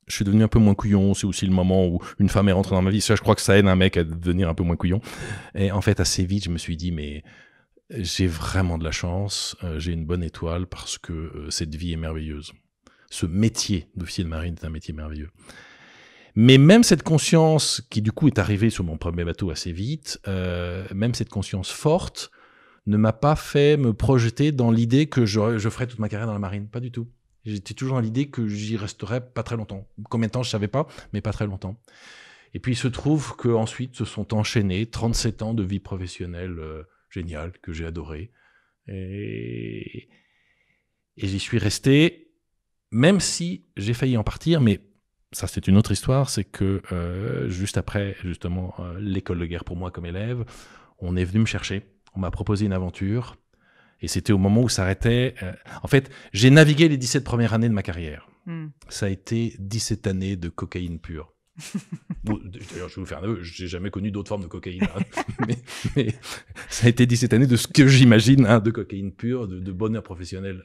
je suis devenu un peu moins couillon. C'est aussi le moment où une femme est rentrée dans ma vie. Ça, je crois que ça aide un mec à devenir un peu moins couillon. Et en fait, assez vite, je me suis dit, mais j'ai vraiment de la chance. J'ai une bonne étoile parce que cette vie est merveilleuse. Ce métier d'officier de marine est un métier merveilleux. Mais même cette conscience qui du coup est arrivée sur mon premier bateau assez vite, même cette conscience forte ne m'a pas fait me projeter dans l'idée que je ferais toute ma carrière dans la marine. Pas du tout. J'étais toujours dans l'idée que j'y resterais pas très longtemps. Combien de temps, je savais pas, mais pas très longtemps. Et puis il se trouve qu'ensuite se sont enchaînés 37 ans de vie professionnelle géniale, que j'ai adorée. Et j'y suis resté, même si j'ai failli en partir, mais ça c'est une autre histoire, c'est que juste après justement l'école de guerre pour moi comme élève, on est venu me chercher, on m'a proposé une aventure, et c'était au moment où s'arrêtait... en fait, j'ai navigué les 17 premières années de ma carrière. Ça a été 17 années de cocaïne pure. D'ailleurs, je vais vous faire un aveu, j'ai jamais connu d'autres formes de cocaïne. Mais ça a été 17 années de ce que j'imagine de cocaïne pure, de bonheur professionnel.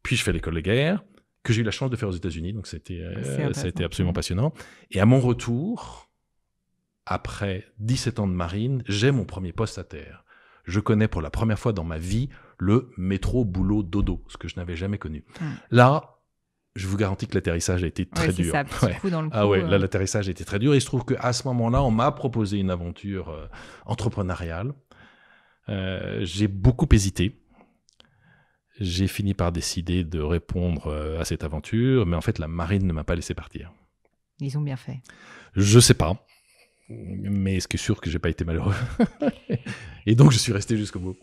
Puis je fais l'école de guerre, que j'ai eu la chance de faire aux États-Unis, donc ça a été absolument passionnant. Et à mon retour, après 17 ans de marine, j'ai mon premier poste à terre. Je connais pour la première fois dans ma vie le métro boulot dodo, ce que je n'avais jamais connu. Là, je vous garantis que l'atterrissage a été très dur. Ça, petit coup dans le coup, là, l'atterrissage a été très dur. Et il se trouve qu'à ce moment-là, on m'a proposé une aventure entrepreneuriale. J'ai beaucoup hésité. J'ai fini par décider de répondre à cette aventure, mais en fait, la marine ne m'a pas laissé partir. Ils ont bien fait. Je sais pas, mais ce qui est sûr que j'ai pas été malheureux. Et donc, je suis resté jusqu'au bout.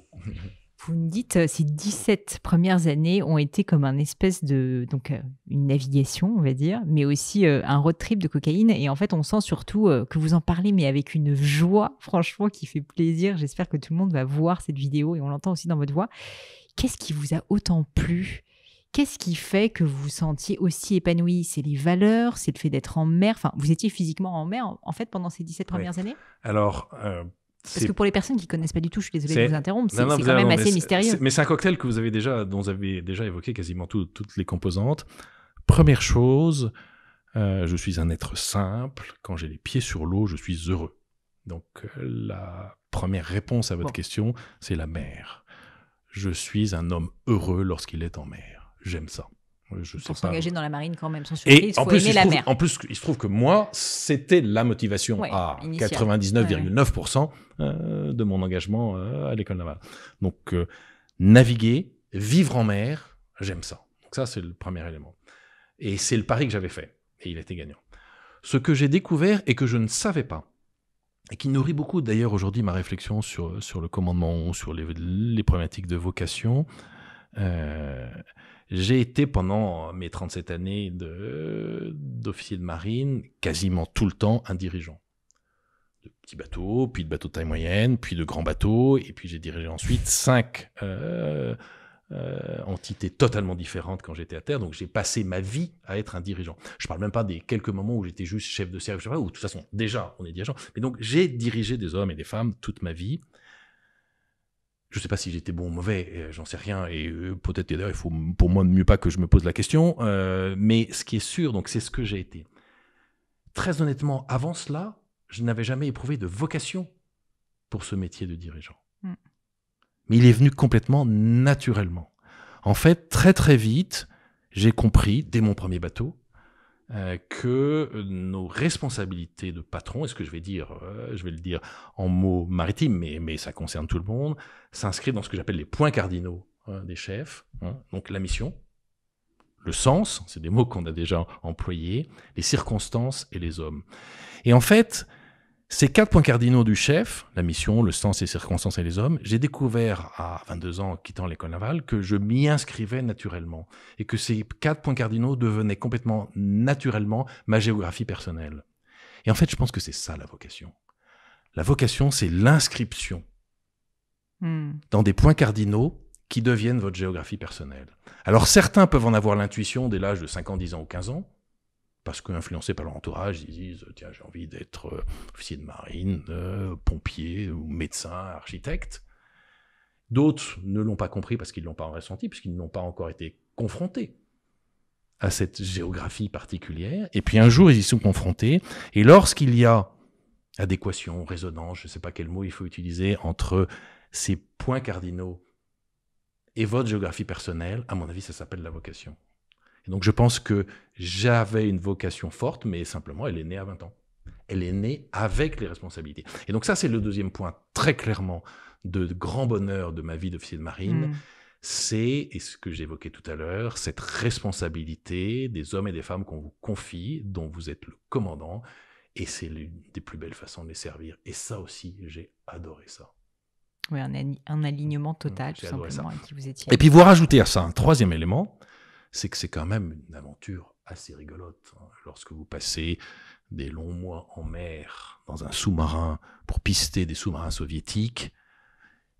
Vous me dites, ces 17 premières années ont été comme un espèce de... Donc, une navigation, on va dire, mais aussi un road trip de cocaïne. Et en fait, on sent surtout que vous en parlez, mais avec une joie, franchement, qui fait plaisir. J'espère que tout le monde va voir cette vidéo et on l'entend aussi dans votre voix. Qu'est-ce qui vous a autant plu ? Qu'est-ce qui fait que vous vous sentiez aussi épanoui ? C'est les valeurs, c'est le fait d'être en mer. Enfin, vous étiez physiquement en mer, en fait, pendant ces 17 premières années ? Alors... Parce que pour les personnes qui ne connaissent pas du tout, je suis désolée de vous interrompre, c'est quand même assez mystérieux. Mais c'est un cocktail que dont vous avez déjà évoqué quasiment toutes les composantes. Première chose, Je suis un être simple. Quand j'ai les pieds sur l'eau, je suis heureux. Donc, la première réponse à votre question, c'est la mer. Je suis un homme heureux lorsqu'il est en mer. J'aime ça. Pour s'engager dans la marine quand même, sans surprise, il faut aimer la mer. En plus, il se trouve que moi, c'était la motivation à 99,9% de mon engagement à l'école navale. Donc, naviguer, vivre en mer, j'aime ça. Donc ça, c'est le premier élément. Et c'est le pari que j'avais fait. Et il était gagnant. Ce que j'ai découvert et que je ne savais pas, et qui nourrit beaucoup d'ailleurs aujourd'hui ma réflexion sur le commandement, sur les problématiques de vocation. J'ai été pendant mes 37 années d'officier de marine, quasiment tout le temps un dirigeant. De petits bateaux, puis de bateaux de taille moyenne, puis de grands bateaux, et puis j'ai dirigé ensuite 5 entités totalement différentes quand j'étais à terre. Donc j'ai passé ma vie à être un dirigeant. Je parle même pas des quelques moments où j'étais juste chef de service, où de toute façon déjà on est dirigeant. Mais donc j'ai dirigé des hommes et des femmes toute ma vie. Je ne sais pas si j'étais bon ou mauvais, j'en sais rien, et peut-être d'ailleurs il faut pour moi mieux pas que je me pose la question, mais ce qui est sûr, donc c'est ce que j'ai été. Très honnêtement, avant cela, je n'avais jamais éprouvé de vocation pour ce métier de dirigeant. Mais il est venu complètement naturellement. En fait, très très vite, j'ai compris, dès mon premier bateau, que nos responsabilités de patron, et ce que je vais le dire en mots maritimes, mais ça concerne tout le monde, s'inscrivent dans ce que j'appelle les points cardinaux des chefs. Donc la mission, le sens, c'est des mots qu'on a déjà employés, les circonstances et les hommes. Et en fait, ces 4 points cardinaux du chef, la mission, le sens, les circonstances et les hommes, j'ai découvert à 22 ans, quittant l'école navale, que je m'y inscrivais naturellement. Et que ces 4 points cardinaux devenaient complètement naturellement ma géographie personnelle. Et en fait, je pense que c'est ça la vocation. La vocation, c'est l'inscription dans des points cardinaux qui deviennent votre géographie personnelle. Alors certains peuvent en avoir l'intuition dès l'âge de 5 ans, 10 ans ou 15 ans, parce qu'influencés par leur entourage, ils disent « Tiens, j'ai envie d'être officier de marine, pompier ou médecin, architecte ». D'autres ne l'ont pas compris parce qu'ils ne l'ont pas ressenti, puisqu'ils n'ont pas encore été confrontés à cette géographie particulière. Et puis un jour, ils y sont confrontés. Et lorsqu'il y a adéquation, résonance, je ne sais pas quel mot il faut utiliser, entre ces points cardinaux et votre géographie personnelle, à mon avis, ça s'appelle la vocation. Et donc je pense que j'avais une vocation forte, mais simplement elle est née à 20 ans. Elle est née avec les responsabilités. Et donc ça, c'est le deuxième point très clairement de grand bonheur de ma vie d'officier de marine. C'est, et ce que j'évoquais tout à l'heure, cette responsabilité des hommes et des femmes qu'on vous confie, dont vous êtes le commandant, et c'est l'une des plus belles façons de les servir. Et ça aussi, j'ai adoré ça. Oui, un alignement total, tout simplement, avec qui vous étiez. Et puis vous rajoutez à ça un troisième élément, c'est que c'est quand même une aventure assez rigolote. Lorsque vous passez des longs mois en mer, dans un sous-marin, pour pister des sous-marins soviétiques,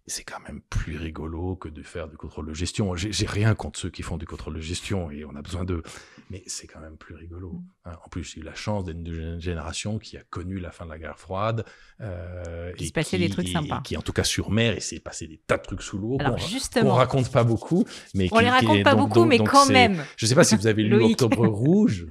c'est quand même plus rigolo que de faire du contrôle de gestion. J'ai rien contre ceux qui font du contrôle de gestion, et on a besoin d'eux, mais c'est quand même plus rigolo. En plus, j'ai eu la chance d'être d'une génération qui a connu la fin de la guerre froide. Il se passait des trucs sympas. Qui, en tout cas sur mer, il s'est passé des tas de trucs sous l'eau. Alors justement, on raconte pas beaucoup. Mais on les raconte pas beaucoup, mais quand même. Je ne sais pas si vous avez lu Octobre Rouge.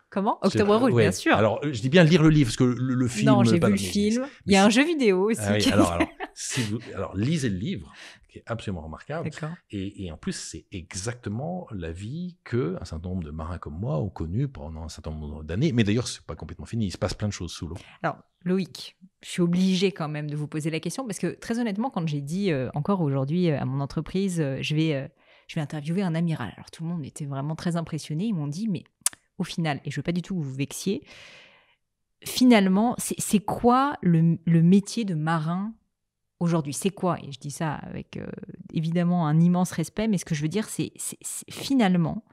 Comment ? Octobre Rouge, bien sûr. Alors, je dis bien lire le livre, parce que le film... Non, j'ai vu le film. Il y a un jeu vidéo aussi. Oui, alors, lisez le livre, qui est absolument remarquable. Et en plus, c'est exactement la vie qu'un certain nombre de marins comme moi ont connue pendant un certain nombre d'années. Mais d'ailleurs, ce n'est pas complètement fini. Il se passe plein de choses sous l'eau. Alors, Loïc, je suis obligée quand même de vous poser la question, parce que très honnêtement, quand j'ai dit encore aujourd'hui à mon entreprise, je vais interviewer un amiral. Alors, tout le monde était vraiment très impressionné. Ils m'ont dit, mais au final, et je ne veux pas du tout que vous vexiez, finalement, c'est quoi le métier de marin aujourd'hui ? C'est quoi ? Et je dis ça avec évidemment un immense respect, mais ce que je veux dire, c'est finalement,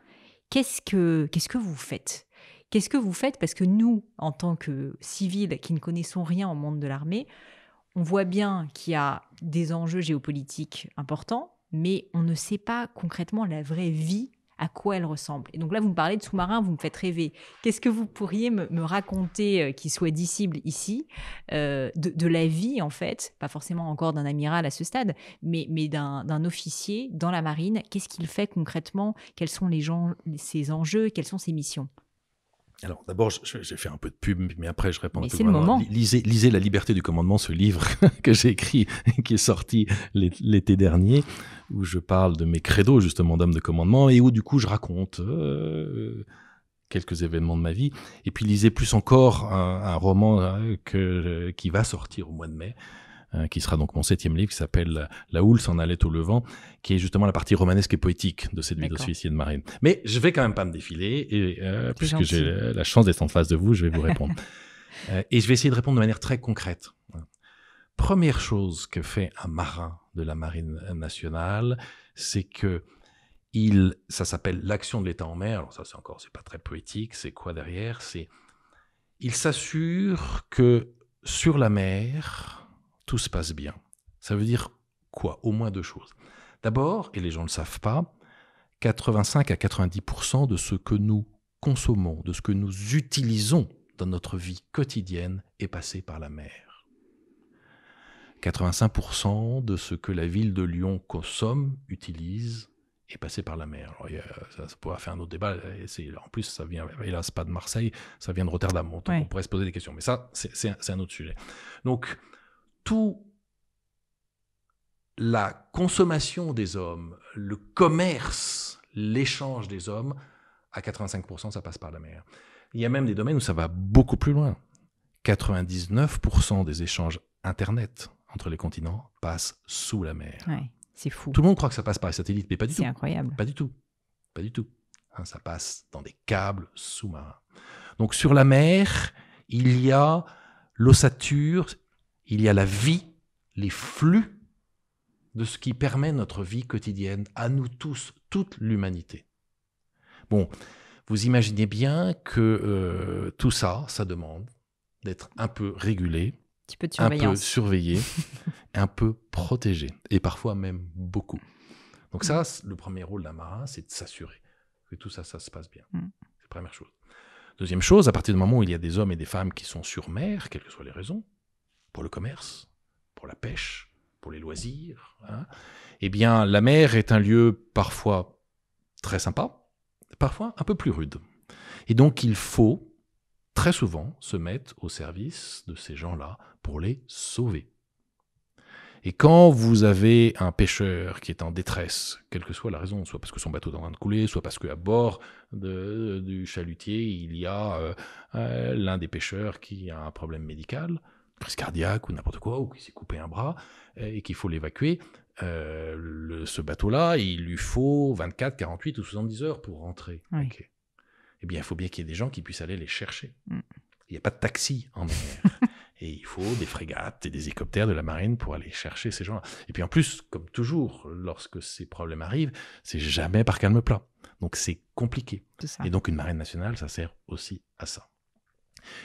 qu'est-ce que vous faites ? Qu'est-ce que vous faites ? Parce que nous, en tant que civils qui ne connaissons rien au monde de l'armée, on voit bien qu'il y a des enjeux géopolitiques importants, mais on ne sait pas concrètement la vraie vie, à quoi elle ressemble. Et donc là, vous me parlez de sous-marins, vous me faites rêver. Qu'est-ce que vous pourriez me raconter qui soit dissible ici, de la vie, en fait, pas forcément encore d'un amiral à ce stade, mais d'un officier dans la marine ? Qu'est-ce qu'il fait concrètement ? Quels sont ses enjeux ? Quelles sont ses missions ? Alors d'abord, j'ai fait un peu de pub, mais après je réponds Mais un peu c'est le moment. Lisez La liberté du commandement, ce livre que j'ai écrit, qui est sorti l'été dernier, où je parle de mes credos justement d'homme de commandement et où du coup je raconte quelques événements de ma vie. Et puis lisez plus encore un roman qui va sortir au mois de mai, qui sera donc mon 7e livre, qui s'appelle La houle s'en allait au levant, qui est justement la partie romanesque et poétique de cette vie d'officier de marine. Mais je vais quand même pas me défiler, et puisque j'ai la chance d'être en face de vous, je vais vous répondre. Et je vais essayer de répondre de manière très concrète. Première chose que fait un marin de la marine nationale, c'est que ça s'appelle l'action de l'État en mer. Alors ça, c'est pas très poétique. C'est quoi derrière? Il s'assure que sur la mer, tout se passe bien. Ça veut dire quoi? Au moins deux choses. D'abord, et les gens ne le savent pas, 85 à 90% de ce que nous consommons, de ce que nous utilisons dans notre vie quotidienne est passé par la mer. 85% de ce que la ville de Lyon consomme, utilise, est passé par la mer. Alors, ça pourra faire un autre débat. En plus, ça vient, hélas, pas de Marseille, ça vient de Rotterdam. Donc, on pourrait se poser des questions. Mais ça, c'est un autre sujet. Donc, tout la consommation des hommes, le commerce, l'échange des hommes, à 85%, ça passe par la mer. Il y a même des domaines où ça va beaucoup plus loin. 99% des échanges Internet entre les continents passent sous la mer. Ouais, c'est fou. Tout le monde croit que ça passe par les satellites, mais pas du tout. C'est incroyable. Pas du tout. Pas du tout. Ça passe dans des câbles sous-marins. Donc sur la mer, il y a l'ossature, il y a la vie, les flux de ce qui permet notre vie quotidienne, à nous tous, toute l'humanité. Bon, vous imaginez bien que tout ça, ça demande d'être un peu régulé, un peu surveillé, un peu protégé, et parfois même beaucoup. Donc ça, le premier rôle d'un marin, c'est de s'assurer que tout ça, ça se passe bien. C'est la première chose. Deuxième chose, à partir du moment où il y a des hommes et des femmes qui sont sur mer, quelles que soient les raisons, pour le commerce, pour la pêche, pour les loisirs, eh bien, la mer est un lieu parfois très sympa, parfois un peu plus rude. Et donc, il faut très souvent se mettre au service de ces gens-là pour les sauver. Et quand vous avez un pêcheur qui est en détresse, quelle que soit la raison, soit parce que son bateau est en train de couler, soit parce qu'à bord du chalutier, il y a l'un des pêcheurs qui a un problème médical, crise cardiaque ou n'importe quoi, ou qui s'est coupé un bras, et qu'il faut l'évacuer, ce bateau-là, il lui faut 24, 48 ou 70 heures pour rentrer. Oui. Okay. Eh bien, il faut bien qu'il y ait des gens qui puissent aller les chercher. Il n'y a pas de taxi en mer. Et il faut des frégates et des hélicoptères de la marine pour aller chercher ces gens-là. Et puis en plus, comme toujours, lorsque ces problèmes arrivent, c'est jamais par calme plat. Donc c'est compliqué. Et donc une marine nationale, ça sert aussi à ça.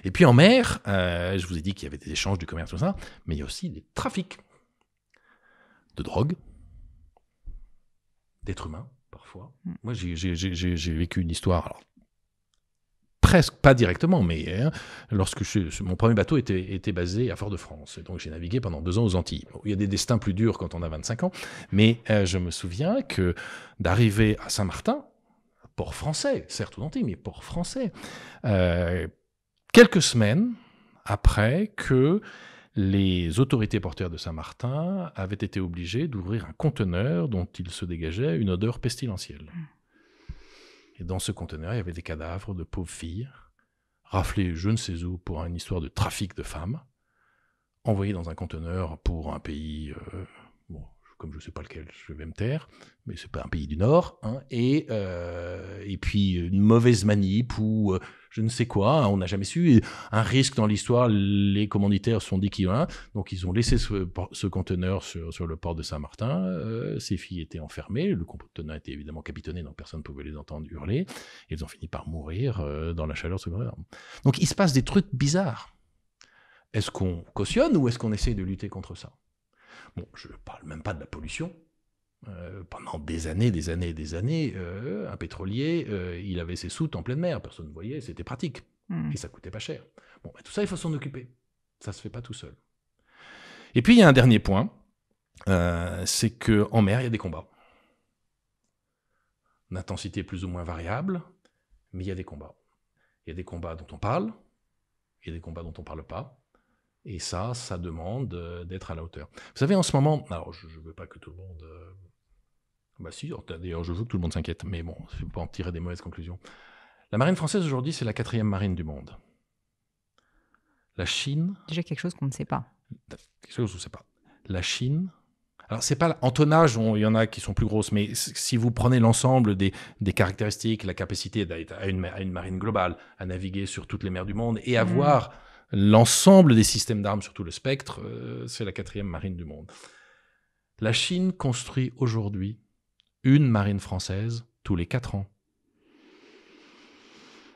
Et puis en mer, je vous ai dit qu'il y avait des échanges, du commerce, tout ça, mais il y a aussi des trafics de drogue, d'êtres humains, parfois. Moi, j'ai vécu une histoire, alors, presque pas directement, mais lorsque mon premier bateau était basé à Fort-de-France. Et donc j'ai navigué pendant 2 ans aux Antilles. Bon, il y a des destins plus durs quand on a 25 ans, mais je me souviens que d'arriver à Saint-Martin, port français, certes aux Antilles, mais port français, quelques semaines après que les autorités portuaires de Saint-Martin avaient été obligées d'ouvrir un conteneur dont il se dégageait une odeur pestilentielle. Et dans ce conteneur, il y avait des cadavres de pauvres filles, raflées je ne sais où pour une histoire de trafic de femmes, envoyées dans un conteneur pour un pays, bon, comme je ne sais pas lequel, je vais me taire, mais c'est pas un pays du Nord, et puis une mauvaise manip ou je ne sais quoi, on n'a jamais su, un risque dans l'histoire, les commanditaires se sont dit qu'il y en a, donc ils ont laissé ce conteneur sur le port de Saint-Martin, ces filles étaient enfermées, le conteneur était évidemment capitonné, donc personne ne pouvait les entendre hurler, et elles ont fini par mourir dans la chaleur de ce conteneur. Donc il se passe des trucs bizarres. Est-ce qu'on cautionne ou est-ce qu'on essaye de lutter contre ça ? Bon, je ne parle même pas de la pollution. Pendant des années, un pétrolier, il avait ses soutes en pleine mer, personne ne voyait, c'était pratique. Et ça coûtait pas cher. Bon, tout ça, il faut s'en occuper. Ça se fait pas tout seul. Et puis, il y a un dernier point, c'est qu'en mer, il y a des combats. D'intensité plus ou moins variable, mais il y a des combats. Il y a des combats dont on parle, il y a des combats dont on ne parle pas. Et ça demande d'être à la hauteur. Vous savez, en ce moment, alors je ne veux pas que tout le monde... Bah si, d'ailleurs, je veux que tout le monde s'inquiète, mais bon, je ne vais pas en tirer des mauvaises conclusions. La marine française, aujourd'hui, c'est la 4e marine du monde. La Chine... Déjà quelque chose qu'on ne sait pas. Quelque chose qu'on ne sait pas. La Chine... Alors, c'est pas en tonnage, il y en a qui sont plus grosses, mais si vous prenez l'ensemble des caractéristiques, la capacité d'être à une marine globale, à naviguer sur toutes les mers du monde et avoir l'ensemble des systèmes d'armes sur tout le spectre, c'est la 4e marine du monde. La Chine construit aujourd'hui une marine française tous les 4 ans.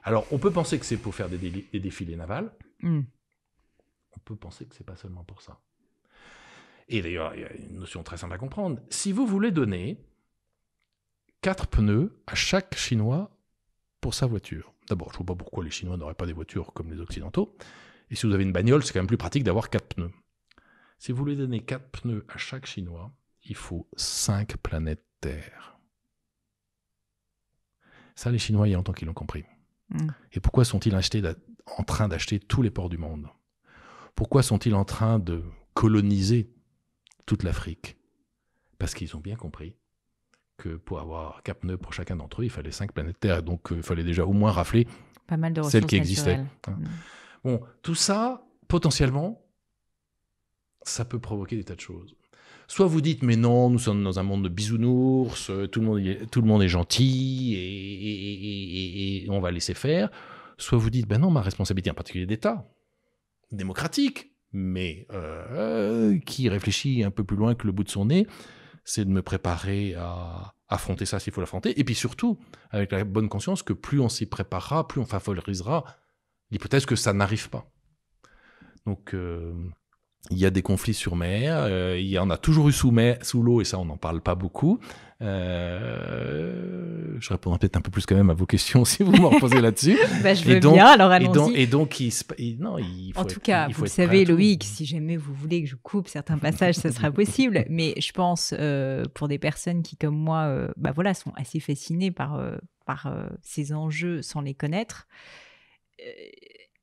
Alors, on peut penser que c'est pour faire des défilés navals. On peut penser que c'est pas seulement pour ça. Et d'ailleurs, il y a une notion très simple à comprendre. Si vous voulez donner 4 pneus à chaque Chinois pour sa voiture, d'abord, je ne vois pas pourquoi les Chinois n'auraient pas des voitures comme les Occidentaux. Et si vous avez une bagnole, c'est quand même plus pratique d'avoir 4 pneus. Si vous voulez donner 4 pneus à chaque Chinois, il faut 5 planètes Terre. Ça, les Chinois, il y a longtemps qu'ils l'ont compris. Et pourquoi sont-ils en train d'acheter tous les ports du monde? Pourquoi sont-ils en train de coloniser toute l'Afrique? Parce qu'ils ont bien compris que pour avoir 4 pneus pour chacun d'entre eux, il fallait 5 planètes Terre. Donc, il fallait déjà au moins rafler pas mal de celles qui existaient. Naturelles. Bon, tout ça, potentiellement, ça peut provoquer des tas de choses. Soit vous dites, mais non, nous sommes dans un monde de bisounours, tout le monde est gentil et on va laisser faire. Soit vous dites, ben non, ma responsabilité en particulier d'État, démocratique, mais qui réfléchit un peu plus loin que le bout de son nez, c'est de me préparer à affronter ça s'il faut l'affronter. Et puis surtout, avec la bonne conscience que plus on s'y préparera, plus on favorisera l'hypothèse que ça n'arrive pas. Donc, il y a des conflits sur mer, il y en a toujours eu sous l'eau, et ça, on n'en parle pas beaucoup. Je répondrai peut-être un peu plus quand même à vos questions si vous m'en reposez là-dessus. Je veux bien, alors allons-y. Et donc, il faut en tout cas, vous le savez, Loïc, si jamais vous voulez que je coupe certains passages, ça sera possible. Mais je pense, pour des personnes qui, comme moi, sont assez fascinées par ces enjeux sans les connaître,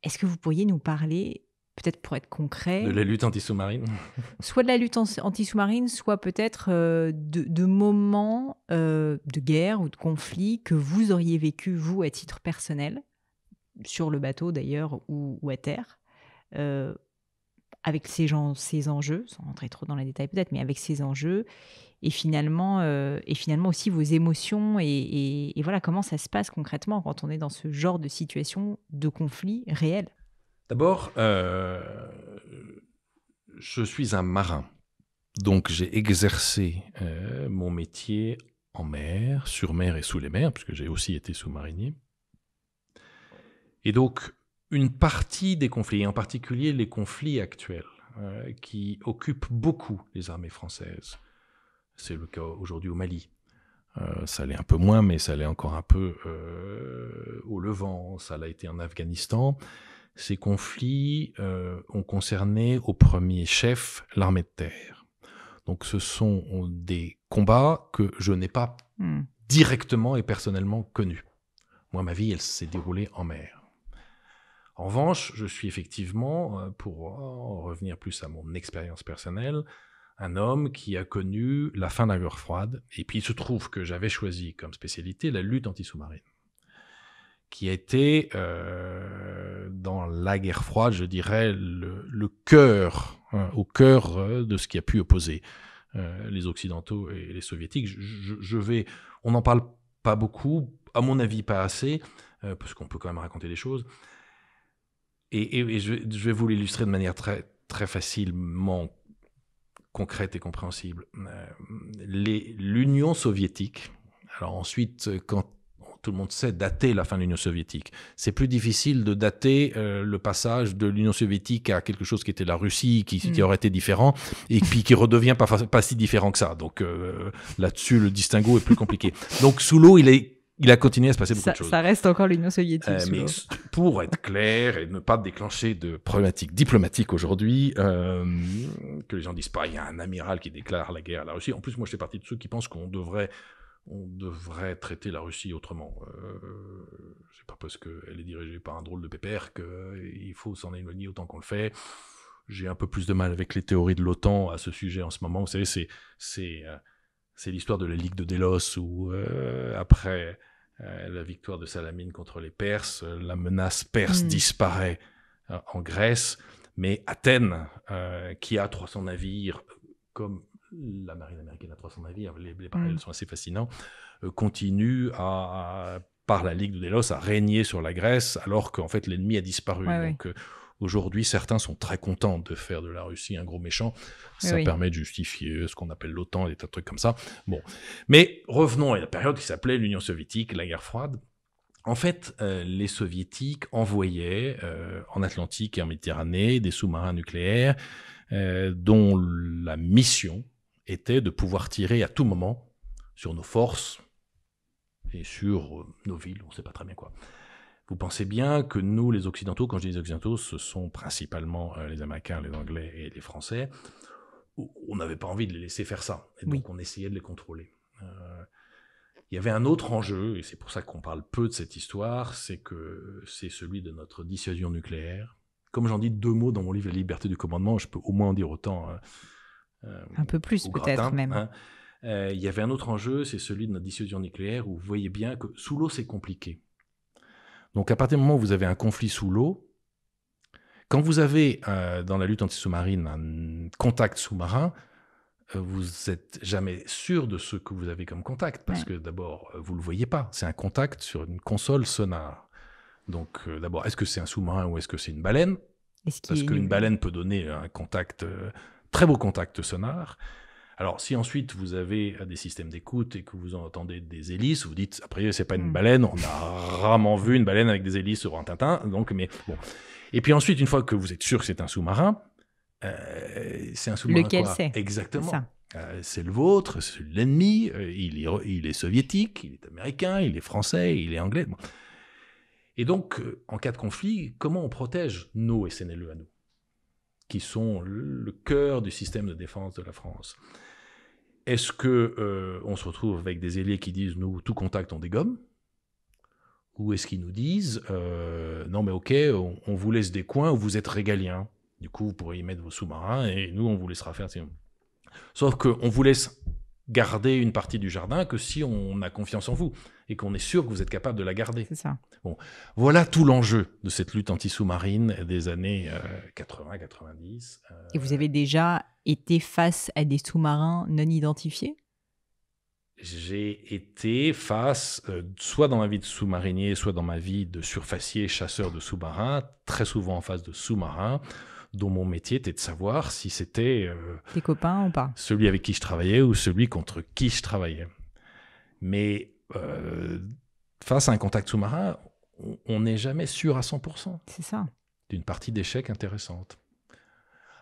est-ce que vous pourriez nous parler, peut-être pour être concret, de la lutte anti-sous-marine, soit de la lutte anti-sous-marine, soit peut-être de moments de guerre ou de conflit que vous auriez vécu, vous, à titre personnel, sur le bateau d'ailleurs ou à terre, avec ces enjeux, sans rentrer trop dans les détails peut-être, mais avec ces enjeux, et finalement aussi vos émotions et voilà, comment ça se passe concrètement quand on est dans ce genre de situation de conflit réel. D'abord, je suis un marin, donc j'ai exercé mon métier en mer, sur mer et sous les mers, puisque j'ai aussi été sous-marinier. Et donc, une partie des conflits, et en particulier les conflits actuels, qui occupent beaucoup les armées françaises, c'est le cas aujourd'hui au Mali. Ça l'est un peu moins, mais ça l'est encore un peu au Levant, ça l'a été en Afghanistan. Ces conflits ont concerné au premier chef l'armée de terre. Donc ce sont des combats que je n'ai pas directement et personnellement connus. Moi, ma vie, elle s'est déroulée en mer. En revanche, je suis effectivement, pour en revenir plus à mon expérience personnelle, un homme qui a connu la fin de la guerre froide. Et puis il se trouve que j'avais choisi comme spécialité la lutte anti-sous-marine, qui a été, dans la guerre froide, je dirais, le cœur, au cœur de ce qui a pu opposer les Occidentaux et les Soviétiques. On n'en parle pas beaucoup, à mon avis pas assez, parce qu'on peut quand même raconter des choses. Et je vais vous l'illustrer de manière très, très facilement concrète et compréhensible. L'Union soviétique, alors ensuite, quand tout le monde sait dater la fin de l'Union soviétique, c'est plus difficile de dater le passage de l'Union soviétique à quelque chose qui était la Russie, qui aurait été différent, et puis qui redevient pas si différent que ça. Donc là-dessus, le distinguo est plus compliqué. Donc sous l'eau, il a continué à se passer beaucoup de choses. Ça reste encore l'Union soviétique. Mais pour être clair et ne pas déclencher de problématiques diplomatiques aujourd'hui, que les gens disent pas, il y a un amiral qui déclare la guerre à la Russie. En plus, moi, je fais partie de ceux qui pensent qu'on on devrait traiter la Russie autrement. C'est pas parce qu'elle est dirigée par un drôle de pépère qu'il faut s'en éloigner autant qu'on le fait. J'ai un peu plus de mal avec les théories de l'OTAN à ce sujet en ce moment. Vous savez, c'est l'histoire de la Ligue de Délos où, après la victoire de Salamine contre les Perses, la menace perse disparaît en Grèce, mais Athènes, qui a 300 navires, comme la marine américaine a 300 navires, les parallèles sont assez fascinants, continue par la Ligue de Délos à régner sur la Grèce, alors qu'en fait l'ennemi a disparu. Donc aujourd'hui, certains sont très contents de faire de la Russie un gros méchant. Ça permet de justifier ce qu'on appelle l'OTAN et des tas de trucs comme ça. Bon. Mais revenons à la période qui s'appelait l'Union soviétique, la guerre froide. En fait, les soviétiques envoyaient en Atlantique et en Méditerranée des sous-marins nucléaires dont la mission était de pouvoir tirer à tout moment sur nos forces et sur nos villes, on ne sait pas très bien quoi. Vous pensez bien que nous, les Occidentaux, quand je dis les Occidentaux, ce sont principalement les Américains, les Anglais et les Français, on n'avait pas envie de les laisser faire ça. Et donc, on essayait de les contrôler. Il y avait un autre enjeu, et c'est pour ça qu'on parle peu de cette histoire, c'est celui de notre dissuasion nucléaire. Comme j'en dis 2 mots dans mon livre « La liberté du commandement », je peux au moins en dire autant. Un peu plus peut-être même. Il y avait un autre enjeu, c'est celui de notre dissuasion nucléaire, où vous voyez bien que sous l'eau, c'est compliqué. Donc, à partir du moment où vous avez un conflit sous l'eau, quand vous avez, dans la lutte anti-sous-marine, un contact sous-marin, vous n'êtes jamais sûr de ce que vous avez comme contact, parce que d'abord, vous ne le voyez pas. C'est un contact sur une console sonar. Donc, d'abord, est-ce que c'est un sous-marin ou est-ce que c'est une baleine ? Parce qu'une baleine peut donner un contact, très beau contact sonar. Alors, si ensuite vous avez des systèmes d'écoute et que vous entendez des hélices, vous dites, après, c'est pas une baleine, on a rarement vu une baleine avec des hélices sur un Tintin, donc, mais bon. Et puis ensuite, une fois que vous êtes sûr que c'est un sous-marin, c'est un sous-marin lequel quoi ? c'est ? Exactement. C'est le vôtre, c'est l'ennemi, il est soviétique, il est américain, il est français, il est anglais. Bon. Et donc, en cas de conflit, comment on protège nos SNLE à nous, qui sont le cœur du système de défense de la France ? Est-ce qu'on se retrouve avec des ailiers qui disent « nous, tout contact, on dégomme » ? Ou est-ce qu'ils nous disent « non mais ok, on vous laisse des coins où vous êtes régaliens. Du coup, vous pourrez y mettre vos sous-marins et nous, on vous laissera faire. » Sauf qu'on vous laisse garder une partie du jardin que si on a confiance en vous et qu'on est sûr que vous êtes capable de la garder. C'est ça. Bon, voilà tout l'enjeu de cette lutte anti-sous-marine des années 80-90. Et vous avez déjà été face à des sous-marins non identifiés ? J'ai été face, soit dans ma vie de sous-marinier, soit dans ma vie de surfacier, chasseur de sous-marins, très souvent en face de sous-marins, dont mon métier était de savoir si c'était tes copains ou pas, celui avec qui je travaillais ou celui contre qui je travaillais. Mais face à un contact sous-marin, on n'est jamais sûr à 100%. C'est ça. D'une partie d'échec intéressante.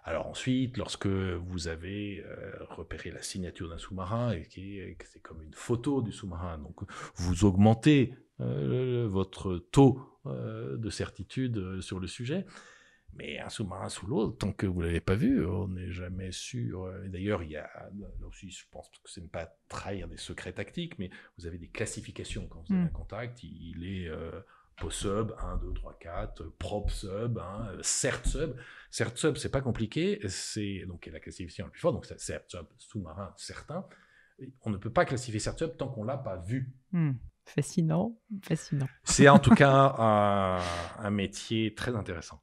Alors ensuite, lorsque vous avez repéré la signature d'un sous-marin, et c'est comme une photo du sous-marin, donc vous augmentez votre taux de certitude sur le sujet, mais un sous-marin sous l'eau, tant que vous ne l'avez pas vu, on n'est jamais sûr. Et d'ailleurs, il y a, là aussi, je pense que ce n'est pas trahir des secrets tactiques, mais vous avez des classifications quand vous avez un contact, il est... POSUB, 1, 2, 3, 4, PROP-SUB, CERT-SUB. CERT-SUB, c'est pas compliqué, c'est donc la classification la plus forte, donc c'est CERT-SUB, sous-marin certain. On ne peut pas classifier CERT-SUB tant qu'on l'a pas vu. Fascinant, fascinant. C'est en tout cas un métier très intéressant.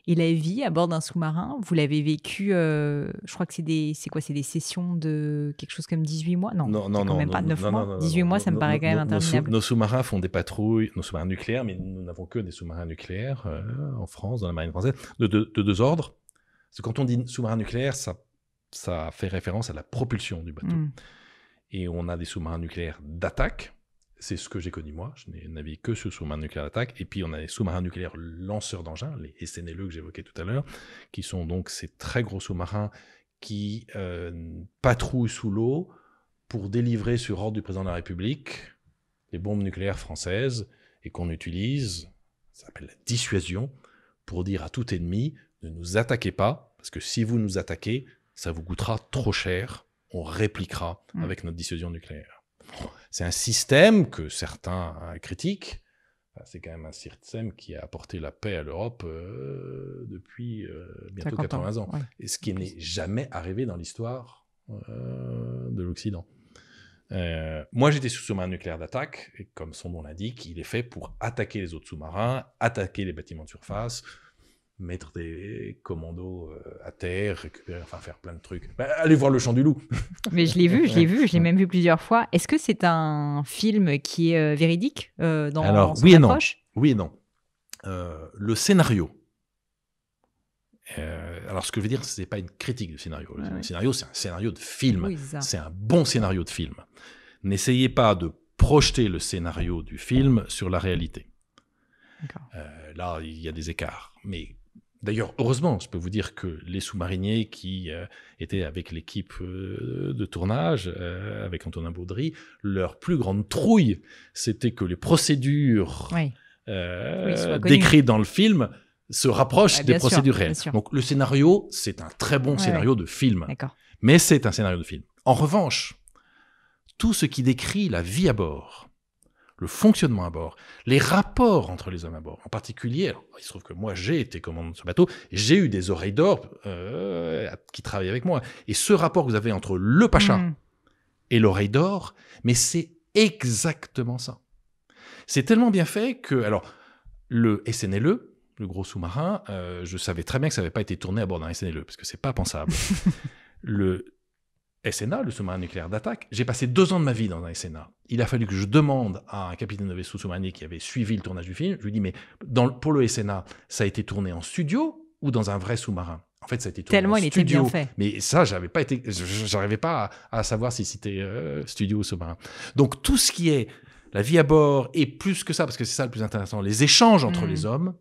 Et la vie à bord d'un sous-marin, vous l'avez vécu, je crois que c'est des sessions de quelque chose comme 18 mois ? Non, quand même pas 9 mois. 18 mois, ça me paraît quand même interminable. Nos sous-marins font des patrouilles, nos sous-marins nucléaires, mais nous n'avons que des sous-marins nucléaires en France, dans la marine française, de deux ordres. Parce que quand on dit sous-marin nucléaire, ça fait référence à la propulsion du bateau. Et on a des sous-marins nucléaires d'attaque. C'est ce que j'ai connu moi, je n'ai navigué que sur sous-marins nucléaires d'attaque. Et puis on a les sous-marins nucléaires lanceurs d'engins, les SNLE que j'évoquais tout à l'heure, qui sont donc ces très gros sous-marins qui patrouillent sous l'eau pour délivrer sur ordre du président de la République les bombes nucléaires françaises et qu'on utilise, ça s'appelle la dissuasion, pour dire à tout ennemi, ne nous attaquez pas, parce que si vous nous attaquez, ça vous coûtera trop cher, on répliquera avec notre dissuasion nucléaire. C'est un système que certains critiquent. C'est quand même un système qui a apporté la paix à l'Europe depuis bientôt 80 ans. Ouais. Et ce qui n'est jamais arrivé dans l'histoire de l'Occident. Moi, j'étais sous-marin nucléaire d'attaque, et comme son nom l'indique, il est fait pour attaquer les autres sous-marins, attaquer les bâtiments de surface, mettre des commandos à terre, récupérer, enfin faire plein de trucs. Allez voir Le Chant du Loup. Mais je l'ai même vu plusieurs fois. Est-ce que c'est un film qui est véridique dans Alors, son oui et non. approche ? Oui et non. Le scénario. Alors, ce que je veux dire, ce n'est pas une critique du scénario. Le scénario, c'est un scénario de film. Oui, c'est un bon scénario de film. N'essayez pas de projeter le scénario du film sur la réalité. Là, il y a des écarts. Mais d'ailleurs, heureusement, je peux vous dire que les sous-mariniers qui étaient avec l'équipe de tournage, avec Antonin Baudry, leur plus grande trouille, c'était que les procédures décrites dans le film se rapprochent des procédures réelles. Donc le scénario, c'est un très bon scénario de film. Mais c'est un scénario de film. En revanche, tout ce qui décrit la vie à bord, le fonctionnement à bord, les rapports entre les hommes à bord, en particulier, alors, il se trouve que moi j'ai été commandant de ce bateau, et j'ai eu des oreilles d'or qui travaillaient avec moi. Et ce rapport que vous avez entre le pacha et l'oreille d'or, mais c'est exactement ça. C'est tellement bien fait que, alors, le SNLE, le gros sous-marin, je savais très bien que ça n'avait pas été tourné à bord d'un SNLE, parce que c'est pas pensable. Le SNA, le sous-marin nucléaire d'attaque, j'ai passé 2 ans de ma vie dans un SNA. Il a fallu que je demande à un capitaine de vaisseau sous-marinier qui avait suivi le tournage du film, je lui dis, mais pour le SNA, ça a été tourné en studio ou dans un vrai sous-marin ? En fait, ça a été tourné tellement en il studio. était bien fait. Mais ça, j'arrivais pas à savoir si c'était studio ou sous-marin. Donc, tout ce qui est la vie à bord, et plus que ça, parce que c'est ça le plus intéressant, les échanges entre les hommes,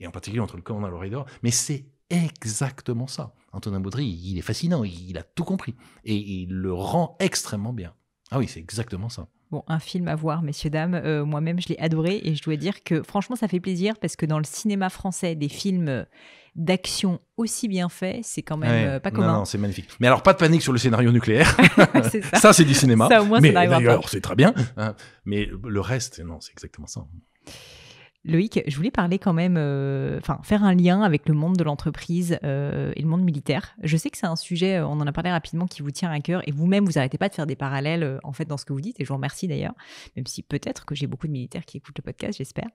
et en particulier entre le commandant et l'oreille d'or, mais c'est exactement ça. Antonin Baudry, il est fascinant, il a tout compris, et il le rend extrêmement bien. Ah oui, c'est exactement ça. Bon, un film à voir, messieurs, dames. Moi-même, je l'ai adoré, et je dois dire que franchement, ça fait plaisir, parce que dans le cinéma français, des films d'action aussi bien faits, c'est quand même pas commun. Non, c'est magnifique. Mais alors, pas de panique sur le scénario nucléaire. C'est ça. Ça, c'est du cinéma. Ça, au moins, mais ça n'arrivera d'ailleurs, pas. c'est très bien. Hein. Mais le reste, non, c'est exactement ça. Loïc, je voulais parler quand même, faire un lien avec le monde de l'entreprise et le monde militaire. Je sais que c'est un sujet, on en a parlé rapidement, qui vous tient à cœur, et vous-même, vous n'arrêtez pas de faire des parallèles en fait dans ce que vous dites, et je vous remercie d'ailleurs, même si peut-être que j'ai beaucoup de militaires qui écoutent le podcast, j'espère.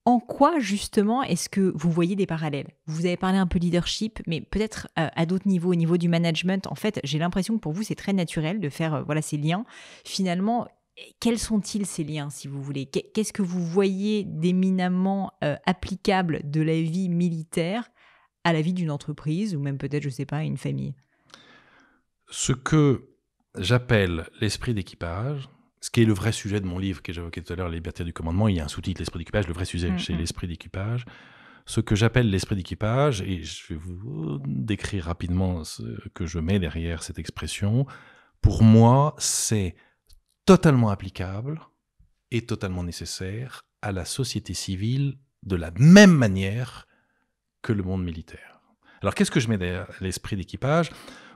En quoi, justement, est-ce que vous voyez des parallèles ? Vous avez parlé un peu leadership, mais peut-être à d'autres niveaux, au niveau du management. En fait, j'ai l'impression que pour vous, c'est très naturel de faire ces liens. Finalement, quels sont-ils, ces liens, si vous voulez ? Qu'est-ce que vous voyez d'éminemment applicable de la vie militaire à la vie d'une entreprise, ou même peut-être, je ne sais pas, une famille ? Ce que j'appelle l'esprit d'équipage, ce qui est le vrai sujet de mon livre que j'évoquais tout à l'heure, La liberté du commandement, il y a un sous-titre, l'esprit d'équipage, le vrai sujet, c'est l'esprit d'équipage. Ce que j'appelle l'esprit d'équipage, et je vais vous décrire rapidement ce que je mets derrière cette expression, pour moi, c'est totalement applicable et totalement nécessaire à la société civile de la même manière que le monde militaire. Alors, qu'est-ce que je mets derrière l'esprit d'équipage ?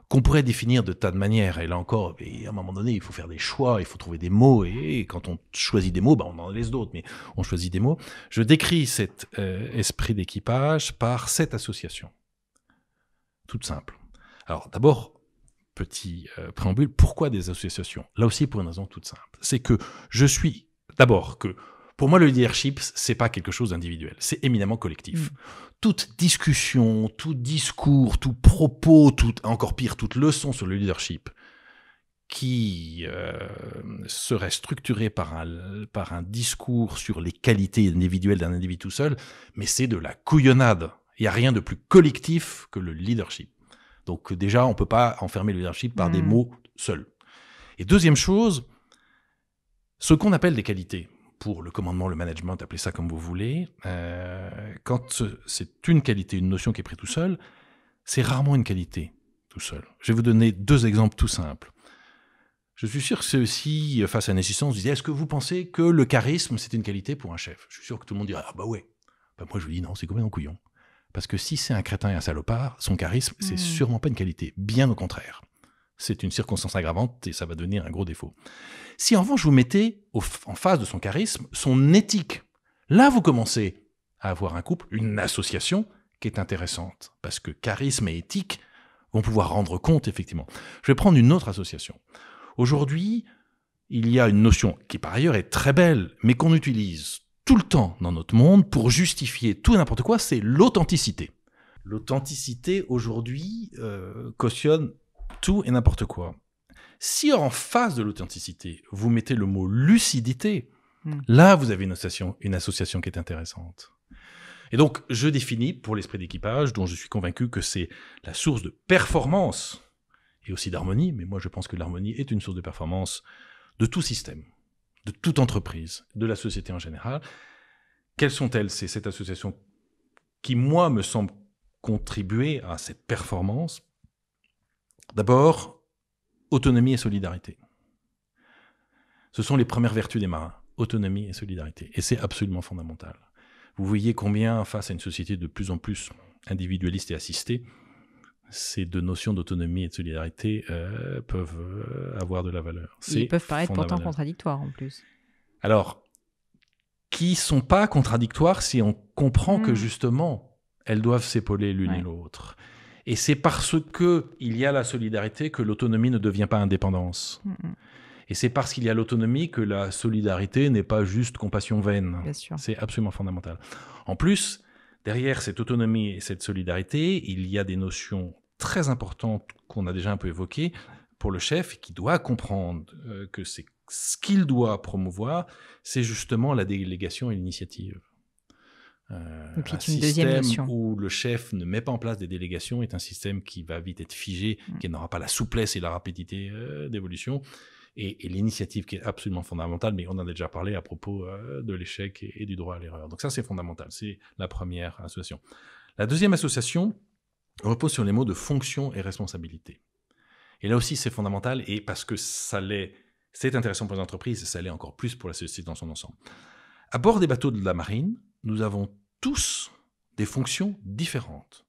Qu'on pourrait définir de tas de manières. Et là encore, à un moment donné, il faut faire des choix, il faut trouver des mots. Et quand on choisit des mots, on en laisse d'autres, mais on choisit des mots. Je décris cet esprit d'équipage par 7 associations. Toutes simples. Alors, d'abord, petit préambule, pourquoi des associations ? Là aussi, pour une raison toute simple. C'est que d'abord, que pour moi, le leadership, c'est pas quelque chose d'individuel, c'est éminemment collectif. Toute discussion, tout discours, tout propos, encore pire, toute leçon sur le leadership qui serait structurée par un discours sur les qualités individuelles d'un individu tout seul, mais c'est de la couillonnade. Il n'y a rien de plus collectif que le leadership. Donc déjà, on ne peut pas enfermer le leadership par des mots seuls. Et deuxième chose, ce qu'on appelle des qualités, pour le commandement, le management, appelez ça comme vous voulez, quand c'est une qualité, une notion qui est prise tout seul, c'est rarement une qualité tout seul. Je vais vous donner 2 exemples tout simples. Je suis sûr que ceux-ci, face à une assistance, disaient « Est-ce que vous pensez que le charisme, c'est une qualité pour un chef ?» Je suis sûr que tout le monde dirait « Ah bah ouais ». Moi, je lui dis « Non, c'est complètement couillon. » Parce que si c'est un crétin et un salopard, son charisme, c'est sûrement pas une qualité. Bien au contraire. c'est une circonstance aggravante et ça va devenir un gros défaut. Si en revanche vous mettez en face de son charisme, son éthique, là vous commencez à avoir un couple, une association qui est intéressante, parce que charisme et éthique vont pouvoir rendre compte effectivement. Je vais prendre une autre association. Aujourd'hui, il y a une notion qui par ailleurs est très belle, mais qu'on utilise tout le temps dans notre monde pour justifier tout et n'importe quoi, c'est l'authenticité. L'authenticité aujourd'hui cautionne tout et n'importe quoi. Si en face de l'authenticité, vous mettez le mot lucidité, là vous avez une association qui est intéressante. Et donc je définis pour l'esprit d'équipage, dont je suis convaincu que c'est la source de performance et aussi d'harmonie, mais moi je pense que l'harmonie est une source de performance de tout système, de toute entreprise, de la société en général. Quelles sont-elles? C'est cette association qui, moi, me semble contribuer à cette performance. D'abord, autonomie et solidarité. Ce sont les premières vertus des marins, autonomie et solidarité. Et c'est absolument fondamental. Vous voyez combien, face à une société de plus en plus individualiste et assistée, ces deux notions d'autonomie et de solidarité peuvent avoir de la valeur. Ils peuvent paraître pourtant contradictoires en plus. Alors, qui ne sont pas contradictoires si on comprend que justement, elles doivent s'épauler l'une et l'autre. Et c'est parce qu'il y a la solidarité que l'autonomie ne devient pas indépendance. Et c'est parce qu'il y a l'autonomie que la solidarité n'est pas juste compassion vaine. Bien sûr. C'est absolument fondamental. En plus, derrière cette autonomie et cette solidarité, il y a des notions très importantes qu'on a déjà un peu évoquées pour le chef qui doit comprendre que c'est ce qu'il doit promouvoir, c'est justement la délégation et l'initiative. Donc, un une deuxième système notion. où le chef ne met pas en place des délégations est un système qui va vite être figé, qui n'aura pas la souplesse et la rapidité d'évolution. Et l'initiative qui est absolument fondamentale, mais on en a déjà parlé à propos de l'échec et du droit à l'erreur. Donc ça, c'est fondamental. C'est la première association. La deuxième association repose sur les mots de fonction et responsabilité. Et là aussi, c'est fondamental, et parce que c'est intéressant pour les entreprises, et ça l'est encore plus pour la société dans son ensemble. À bord des bateaux de la marine, nous avons tous des fonctions différentes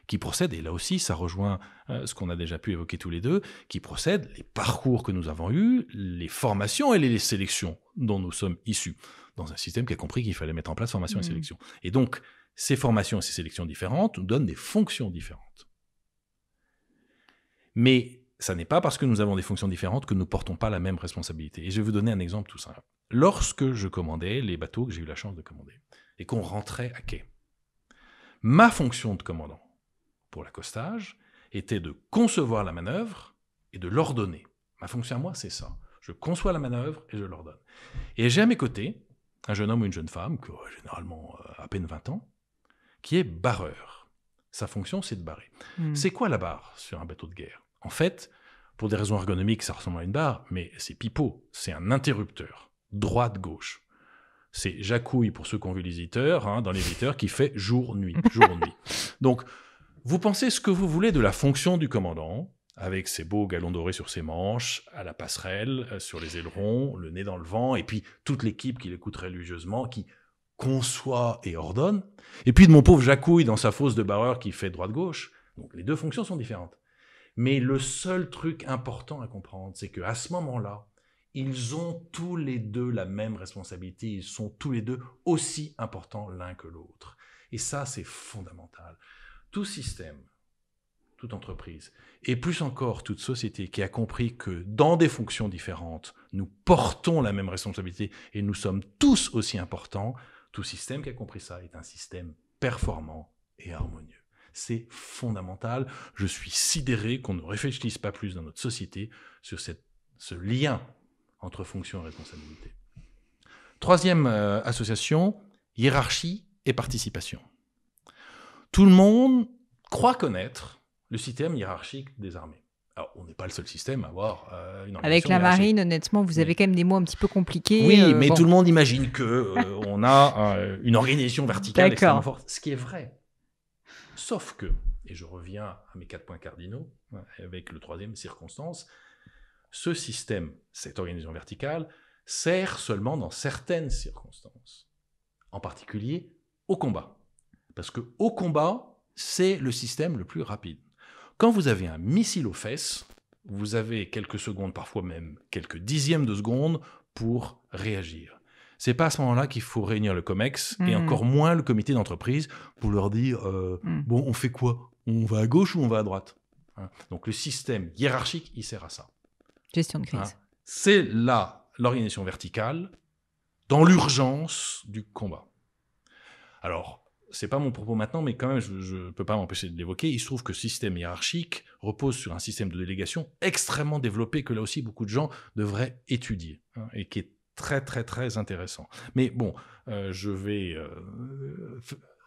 qui procèdent, et là aussi ça rejoint ce qu'on a déjà pu évoquer tous les deux, qui procèdent les parcours que nous avons eus, les formations et les sélections dont nous sommes issus, dans un système qui a compris qu'il fallait mettre en place formation et sélection. Et donc, ces formations et ces sélections différentes nous donnent des fonctions différentes. Mais ça n'est pas parce que nous avons des fonctions différentes que nous ne portons pas la même responsabilité. Et je vais vous donner un exemple tout simple. Lorsque je commandais les bateaux que j'ai eu la chance de commander, et qu'on rentrait à quai, ma fonction de commandant pour l'accostage était de concevoir la manœuvre et de l'ordonner. Ma fonction à moi, c'est ça. Je conçois la manœuvre et je l'ordonne. Et j'ai à mes côtés un jeune homme ou une jeune femme, qui a généralement à peine 20 ans, qui est barreur. Sa fonction, c'est de barrer. C'est quoi la barre sur un bateau de guerre? En fait, pour des raisons ergonomiques, ça ressemble à une barre, mais c'est pipeau, c'est un interrupteur, droite-gauche. C'est jacouille pour ceux qui ont vu les éditeurs, dans les éditeurs, qui fait jour-nuit, jour-nuit. Donc, vous pensez ce que vous voulez de la fonction du commandant, avec ses beaux galons dorés sur ses manches, à la passerelle, sur les ailerons, le nez dans le vent, et puis toute l'équipe qui l'écoute religieusement, qui conçoit et ordonne, et puis de mon pauvre jacouille dans sa fosse de barreur qui fait droite-gauche. Donc les deux fonctions sont différentes. Mais le seul truc important à comprendre, c'est qu'à ce moment-là, ils ont tous les deux la même responsabilité, ils sont tous les deux aussi importants l'un que l'autre. Et ça, c'est fondamental. Tout système, toute entreprise, et plus encore toute société qui a compris que dans des fonctions différentes, nous portons la même responsabilité et nous sommes tous aussi importants, tout système qui a compris ça est un système performant et harmonieux. C'est fondamental. Je suis sidéré qu'on ne réfléchisse pas plus dans notre société sur ce lien entre fonction et responsabilité. Troisième association, hiérarchie et participation. Tout le monde croit connaître le système hiérarchique des armées. Alors, on n'est pas le seul système à avoir une organisation avec la hiérarchique. marine, honnêtement, vous avez quand même des mots un petit peu compliqués. Oui, mais tout le monde imagine qu'on a une organisation verticale extrêmement forte, ce qui est vrai. Sauf que, et je reviens à mes 4 points cardinaux, avec le troisième, circonstance, ce système, cette organisation verticale, sert seulement dans certaines circonstances, en particulier au combat. Parce qu'au combat, c'est le système le plus rapide. Quand vous avez un missile aux fesses, vous avez quelques secondes, parfois même quelques dixièmes de secondes pour réagir. C'est pas à ce moment-là qu'il faut réunir le COMEX et encore moins le comité d'entreprise pour leur dire bon, on fait quoi? On va à gauche ou on va à droite? Hein. Donc le système hiérarchique, il sert à ça. Gestion de crise. Hein. C'est là l'organisation verticale dans l'urgence du combat. Alors, c'est pas mon propos maintenant, mais quand même, je ne peux pas m'empêcher de l'évoquer. Il se trouve que ce système hiérarchique repose sur un système de délégation extrêmement développé que là aussi beaucoup de gens devraient étudier, hein, et qui est très très très intéressant. Mais bon, je vais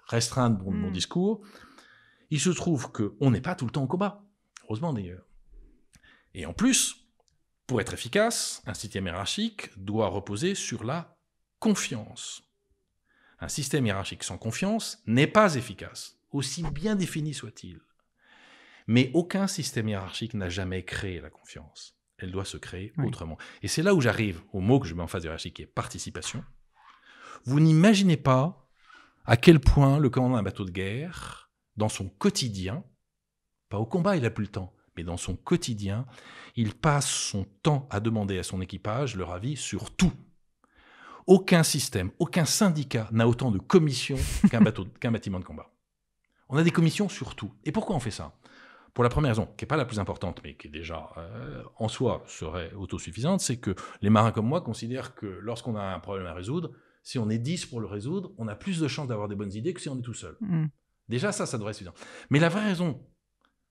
restreindre mon discours. Il se trouve qu'on n'est pas tout le temps au combat, heureusement d'ailleurs. Et en plus, pour être efficace, un système hiérarchique doit reposer sur la confiance. Un système hiérarchique sans confiance n'est pas efficace, aussi bien défini soit-il. Mais aucun système hiérarchique n'a jamais créé la confiance. Elle doit se créer autrement. Et c'est là où j'arrive au mot que je mets en face de hiérarchie, qui est participation. Vous n'imaginez pas à quel point le commandant d'un bateau de guerre, dans son quotidien, pas au combat, il n'a plus le temps, mais dans son quotidien, il passe son temps à demander à son équipage leur avis sur tout. Aucun système, aucun syndicat n'a autant de commissions qu'un bâtiment de combat. On a des commissions sur tout. Et pourquoi on fait ça? Pour la première raison, qui n'est pas la plus importante, mais qui est déjà en soi serait autosuffisante, c'est que les marins comme moi considèrent que lorsqu'on a un problème à résoudre, si on est 10 pour le résoudre, on a plus de chances d'avoir des bonnes idées que si on est tout seul. Déjà, ça devrait être suffisant. Mais la vraie raison,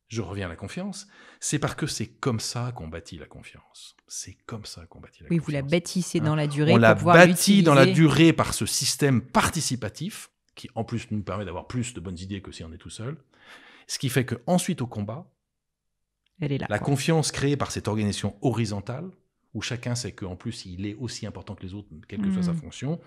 je reviens à la confiance, c'est parce que c'est comme ça qu'on bâtit la confiance. C'est comme ça qu'on bâtit la confiance. Oui, vous la bâtissez dans la durée. On pour la pouvoir bâtit dans la l'utiliser. durée par ce système participatif, qui en plus nous permet d'avoir plus de bonnes idées que si on est tout seul. Ce qui fait qu'ensuite au combat, Elle est là, la quoi. confiance créée par cette organisation horizontale, où chacun sait qu'en plus il est aussi important que les autres, quelle que soit sa fonction,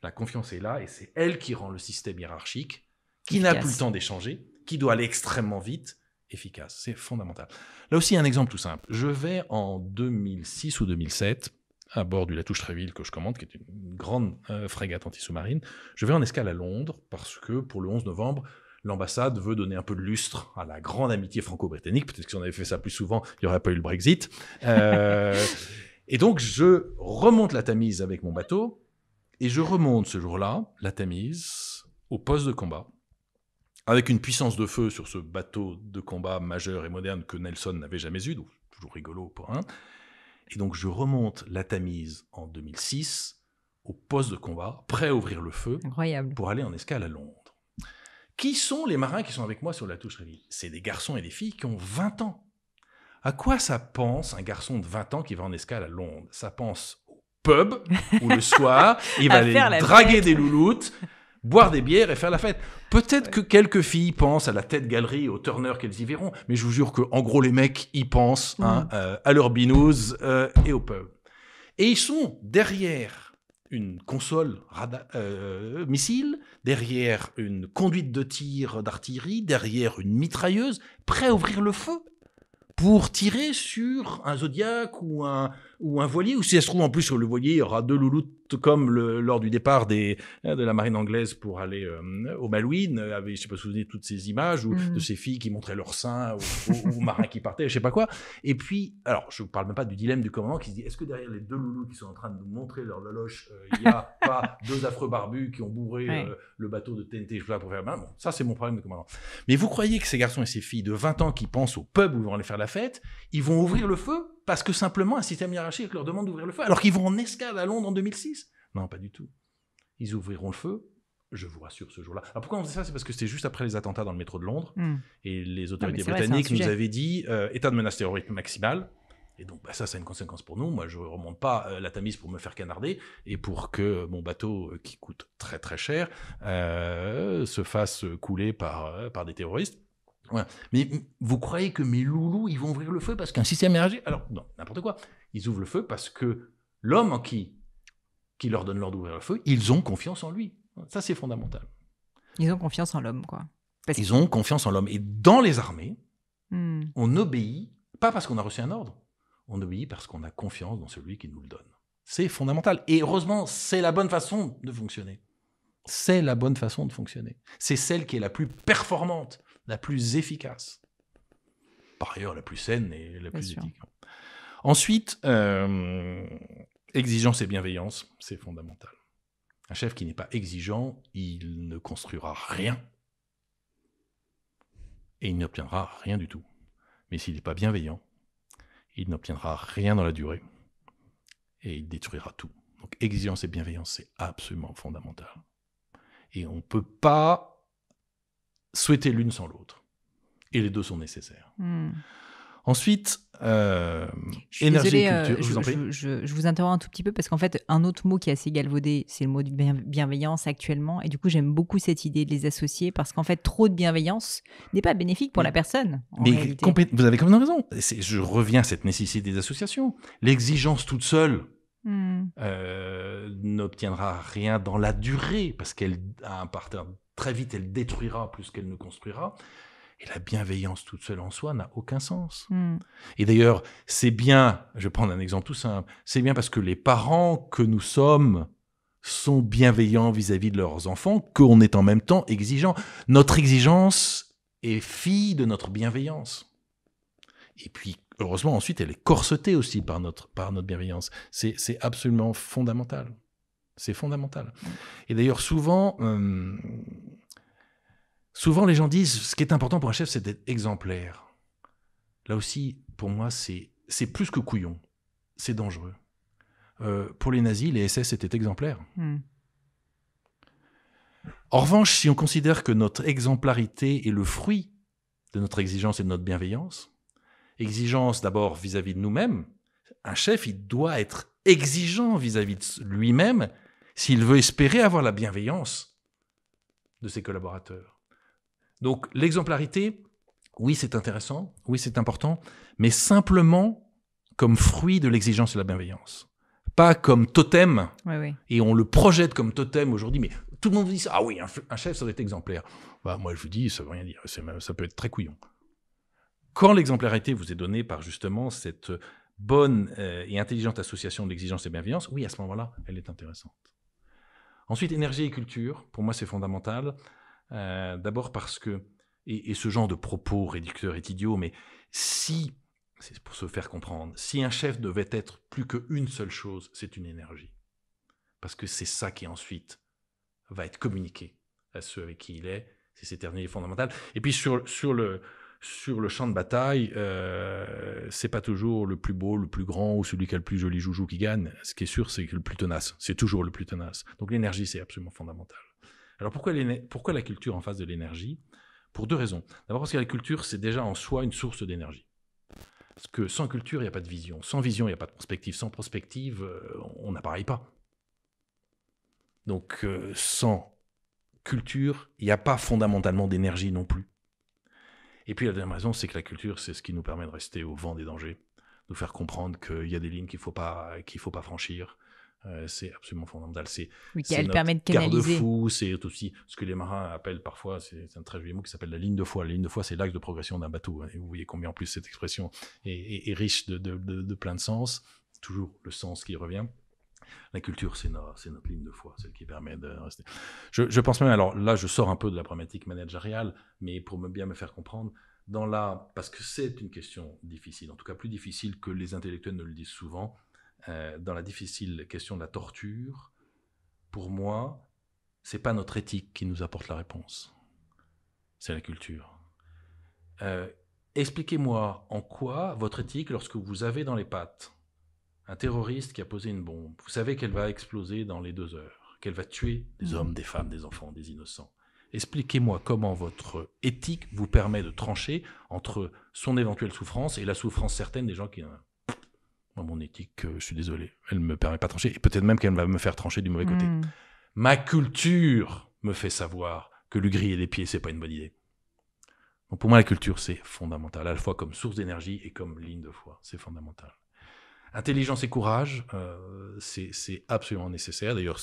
la confiance est là et c'est elle qui rend le système hiérarchique, qui n'a plus le temps d'échanger, qui doit aller extrêmement vite, efficace. C'est fondamental. Là aussi, un exemple tout simple. Je vais en 2006 ou 2007, à bord du La Touche-Tréville que je commande, qui est une grande frégate anti-sous-marine. Je vais en escale à Londres parce que pour le 11 novembre, l'ambassade veut donner un peu de lustre à la grande amitié franco-britannique. Peut-être que si on avait fait ça plus souvent, il n'y aurait pas eu le Brexit. Et donc, je remonte la Tamise avec mon bateau et je remonte ce jour-là, la Tamise, au poste de combat, avec une puissance de feu sur ce bateau de combat majeur et moderne que Nelson n'avait jamais eu, donc toujours rigolo pour un. Et donc je remonte la Tamise en 2006 au poste de combat, prêt à ouvrir le feu. Incroyable. Pour aller en escale à Londres. Qui sont les marins qui sont avec moi sur la Touche-Tréville? C'est des garçons et des filles qui ont 20 ans. À quoi ça pense un garçon de 20 ans qui va en escale à Londres? Ça pense au pub, où le soir, il va aller draguer des louloutes, boire des bières et faire la fête. Peut-être que quelques filles pensent à la tête galerie, au Turner qu'elles y verront, mais je vous jure qu'en gros, les mecs, ils pensent à leurs binous et au pub. Et ils sont derrière une console missile, derrière une conduite de tir d'artillerie, derrière une mitrailleuse, prêts à ouvrir le feu pour tirer sur un Zodiac ou un voilier, ou si ça se trouve en plus sur le voilier, il y aura deux louloutes comme lors du départ de la marine anglaise pour aller au Malouine, avec, je ne sais pas si vous vous souvenez de toutes ces images, ou de ces filles qui montraient leurs seins, ou marins qui partaient, je ne sais pas quoi. Et puis, alors je ne parle même pas du dilemme du commandant qui se dit, est-ce que derrière les deux loulous qui sont en train de nous montrer leur loge, il n'y a pas deux affreux barbus qui ont bourré le bateau de TNT pour faire... Bon, ça c'est mon problème de commandant. Mais vous croyez que ces garçons et ces filles de 20 ans qui pensent au pub où ils vont aller faire la fête, ils vont ouvrir le feu parce que simplement un système hiérarchique leur demande d'ouvrir le feu, alors qu'ils vont en escale à Londres en 2006? Non, pas du tout. Ils ouvriront le feu, je vous rassure, ce jour-là. Alors pourquoi on faisait ça? C'est parce que c'était juste après les attentats dans le métro de Londres, et les autorités britanniques nous avaient dit état de menace terroriste maximale. Et donc ça a une conséquence pour nous. Moi, je ne remonte pas la Tamise pour me faire canarder et pour que mon bateau, qui coûte très très cher, se fasse couler par des terroristes. Ouais. Mais vous croyez que mes loulous, ils vont ouvrir le feu parce qu'un système énergétique... Alors, non, n'importe quoi. Ils ouvrent le feu parce que l'homme en qui leur donne l'ordre d'ouvrir le feu, ils ont confiance en lui. Ça, c'est fondamental. Ils ont confiance en l'homme, quoi. Ils ont confiance en l'homme. Et dans les armées, on obéit, pas parce qu'on a reçu un ordre, on obéit parce qu'on a confiance dans celui qui nous le donne. C'est fondamental. Et heureusement, c'est la bonne façon de fonctionner. C'est la bonne façon de fonctionner. C'est celle qui est la plus performante, la plus efficace. par ailleurs la plus saine et la plus sûr. éthique. Ensuite, exigence et bienveillance, c'est fondamental. Un chef qui n'est pas exigeant, il ne construira rien et il n'obtiendra rien du tout. Mais s'il n'est pas bienveillant, il n'obtiendra rien dans la durée et il détruira tout. Donc exigence et bienveillance, c'est absolument fondamental. Et on ne peut pas souhaiter l'une sans l'autre. Et les deux sont nécessaires. Ensuite, Je suis énergie désolée, et culture. Je vous en prie. je vous interromps un tout petit peu parce qu'en fait, un autre mot qui est assez galvaudé, c'est le mot de bienveillance actuellement. Et du coup, j'aime beaucoup cette idée de les associer parce qu'en fait, trop de bienveillance n'est pas bénéfique pour la personne, en réalité. Vous avez complètement raison. Je reviens à cette nécessité des associations. L'exigence toute seule n'obtiendra rien dans la durée parce qu'elle a un parterre. Très vite, elle détruira plus qu'elle ne construira. Et la bienveillance toute seule en soi n'a aucun sens. Et d'ailleurs, c'est bien, je vais prendre un exemple tout simple, c'est bien parce que les parents que nous sommes sont bienveillants vis-à-vis de leurs enfants qu'on est en même temps exigeants. Notre exigence est fille de notre bienveillance. Et puis, heureusement, ensuite, elle est corsetée aussi par notre bienveillance. C'est absolument fondamental. C'est fondamental. Et d'ailleurs, souvent, les gens disent, ce qui est important pour un chef, c'est d'être exemplaire. Là aussi, pour moi, c'est plus que couillon. C'est dangereux. Pour les nazis, les SS étaient exemplaires. En revanche, si on considère que notre exemplarité est le fruit de notre exigence et de notre bienveillance, exigence d'abord vis-à-vis de nous-mêmes, un chef, il doit être exigeant vis-à-vis de lui-même s'il veut espérer avoir la bienveillance de ses collaborateurs. Donc, l'exemplarité, oui, c'est intéressant, oui, c'est important, mais simplement comme fruit de l'exigence et de la bienveillance. Pas comme totem, et on le projette comme totem aujourd'hui, mais tout le monde dit ça. Ah oui, un chef, ça doit être exemplaire. Bah, moi, je vous dis, ça ne veut rien dire, ça peut être très couillon. Quand l'exemplarité vous est donnée par justement cette bonne et intelligente association d'exigence et bienveillance, oui, à ce moment-là, elle est intéressante. Ensuite, énergie et culture, pour moi, c'est fondamental. D'abord parce que, et ce genre de propos réducteur est idiot, mais si, c'est pour se faire comprendre, si un chef devait être plus qu'une seule chose, c'est une énergie. Parce que c'est ça qui ensuite va être communiqué à ceux avec qui il est, c'est cette énergie fondamentale. Et puis sur le champ de bataille, c'est pas toujours le plus beau, le plus grand ou celui qui a le plus joli joujou qui gagne. Ce qui est sûr, c'est que le plus tenace. C'est toujours le plus tenace. Donc l'énergie, c'est absolument fondamental. Alors pourquoi la culture en face de l'énergie ? Pour deux raisons. D'abord parce que la culture, c'est déjà en soi une source d'énergie. Parce que sans culture, il n'y a pas de vision. Sans vision, il n'y a pas de prospective. Sans prospective, on n'appareille pas. Donc sans culture, il n'y a pas fondamentalement d'énergie non plus. Et puis la deuxième raison, c'est que la culture, c'est ce qui nous permet de rester au vent des dangers, nous faire comprendre qu'il y a des lignes qu'il faut pas franchir. C'est absolument fondamental. C'est permet de canaliser. Garde-fou, c'est aussi ce que les marins appellent parfois, c'est un très joli mot qui s'appelle la ligne de foi. La ligne de foi, c'est l'axe de progression d'un bateau. Et vous voyez combien en plus cette expression est riche de plein de sens. Toujours le sens qui revient. La culture, c'est notre ligne de foi, celle qui permet de rester. Je pense même, alors là, je sors un peu de la problématique managériale, mais pour bien me faire comprendre, parce que c'est une question difficile, en tout cas plus difficile que les intellectuels ne le disent souvent, dans la difficile question de la torture, pour moi, c'est pas notre éthique qui nous apporte la réponse, c'est la culture. Expliquez-moi en quoi votre éthique, lorsque vous avez dans les pattes un terroriste qui a posé une bombe, vous savez qu'elle va exploser dans les 2 heures, qu'elle va tuer des hommes, des femmes, des enfants, des innocents. Expliquez-moi comment votre éthique vous permet de trancher entre son éventuelle souffrance et la souffrance certaine des gens qui... Moi, mon éthique, je suis désolé, elle ne me permet pas de trancher, et peut-être même qu'elle va me faire trancher du mauvais côté. Ma culture me fait savoir que lui griller les pieds, c'est pas une bonne idée. Donc pour moi, la culture, c'est fondamental, à la fois comme source d'énergie et comme ligne de foi, c'est fondamental. Intelligence et courage, c'est absolument nécessaire. D'ailleurs,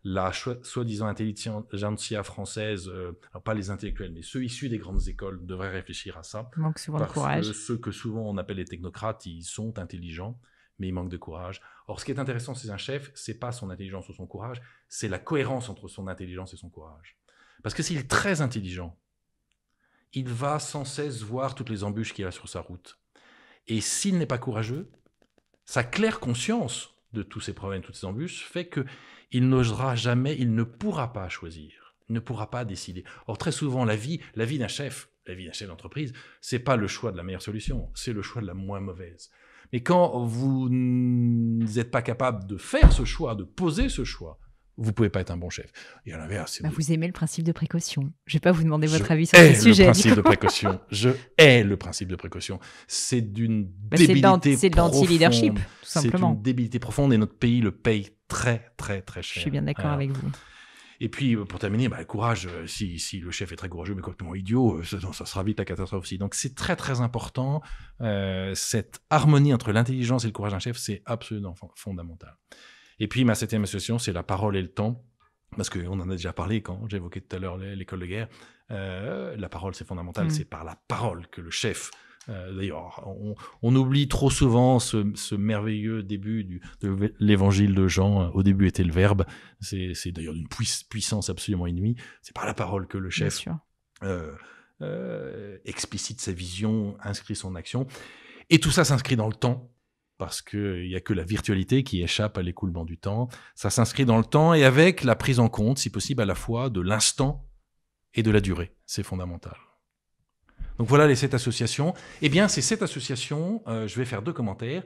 la soi-disant intelligentsia française, alors pas les intellectuels, mais ceux issus des grandes écoles devraient réfléchir à ça. Il manque souvent de courage. Parce que ceux que souvent on appelle les technocrates, ils sont intelligents, mais ils manquent de courage. Or, ce qui est intéressant chez un chef, c'est pas son intelligence ou son courage, c'est la cohérence entre son intelligence et son courage. Parce que s'il est très intelligent, il va sans cesse voir toutes les embûches qu'il y a sur sa route. Et s'il n'est pas courageux, sa claire conscience de tous ces problèmes, toutes ces embûches, fait qu'il n'osera jamais, il ne pourra pas choisir, il ne pourra pas décider. Or, très souvent, la vie d'un chef d'entreprise, c'est pas le choix de la meilleure solution, c'est le choix de la moins mauvaise. Mais quand vous n'êtes pas capable de faire ce choix, de poser ce choix, vous pouvez pas être un bon chef. Et à l'inverse, vous aimez le principe de précaution. Je vais pas vous demander votre avis sur ce sujet. Je hais le principe de précaution. C'est d'une débilité profonde. C'est de l'anti-leadership, tout simplement. C'est une débilité profonde et notre pays le paye très, très, très cher. Je suis bien d'accord avec vous. Et puis, pour terminer, le courage, si le chef est très courageux mais complètement idiot, ça sera vite la catastrophe aussi. Donc, c'est très, très important. Cette harmonie entre l'intelligence et le courage d'un chef, c'est absolument fondamental. Et puis, ma 7e association, c'est la parole et le temps. Parce qu'on en a déjà parlé quand j'évoquais tout à l'heure l'école de guerre. La parole, c'est fondamental. C'est par la parole que le chef... D'ailleurs, on oublie trop souvent ce merveilleux début de l'évangile de Jean. Au début était le Verbe. C'est d'ailleurs d'une puissance absolument inouïe. C'est par la parole que le chef explicite sa vision, inscrit son action. Et tout ça s'inscrit dans le temps, parce qu'il n'y a que la virtualité qui échappe à l'écoulement du temps. Ça s'inscrit dans le temps et avec la prise en compte, si possible, à la fois de l'instant et de la durée. C'est fondamental. Donc voilà les 7 associations. Eh bien, ces 7 associations, je vais faire 2 commentaires.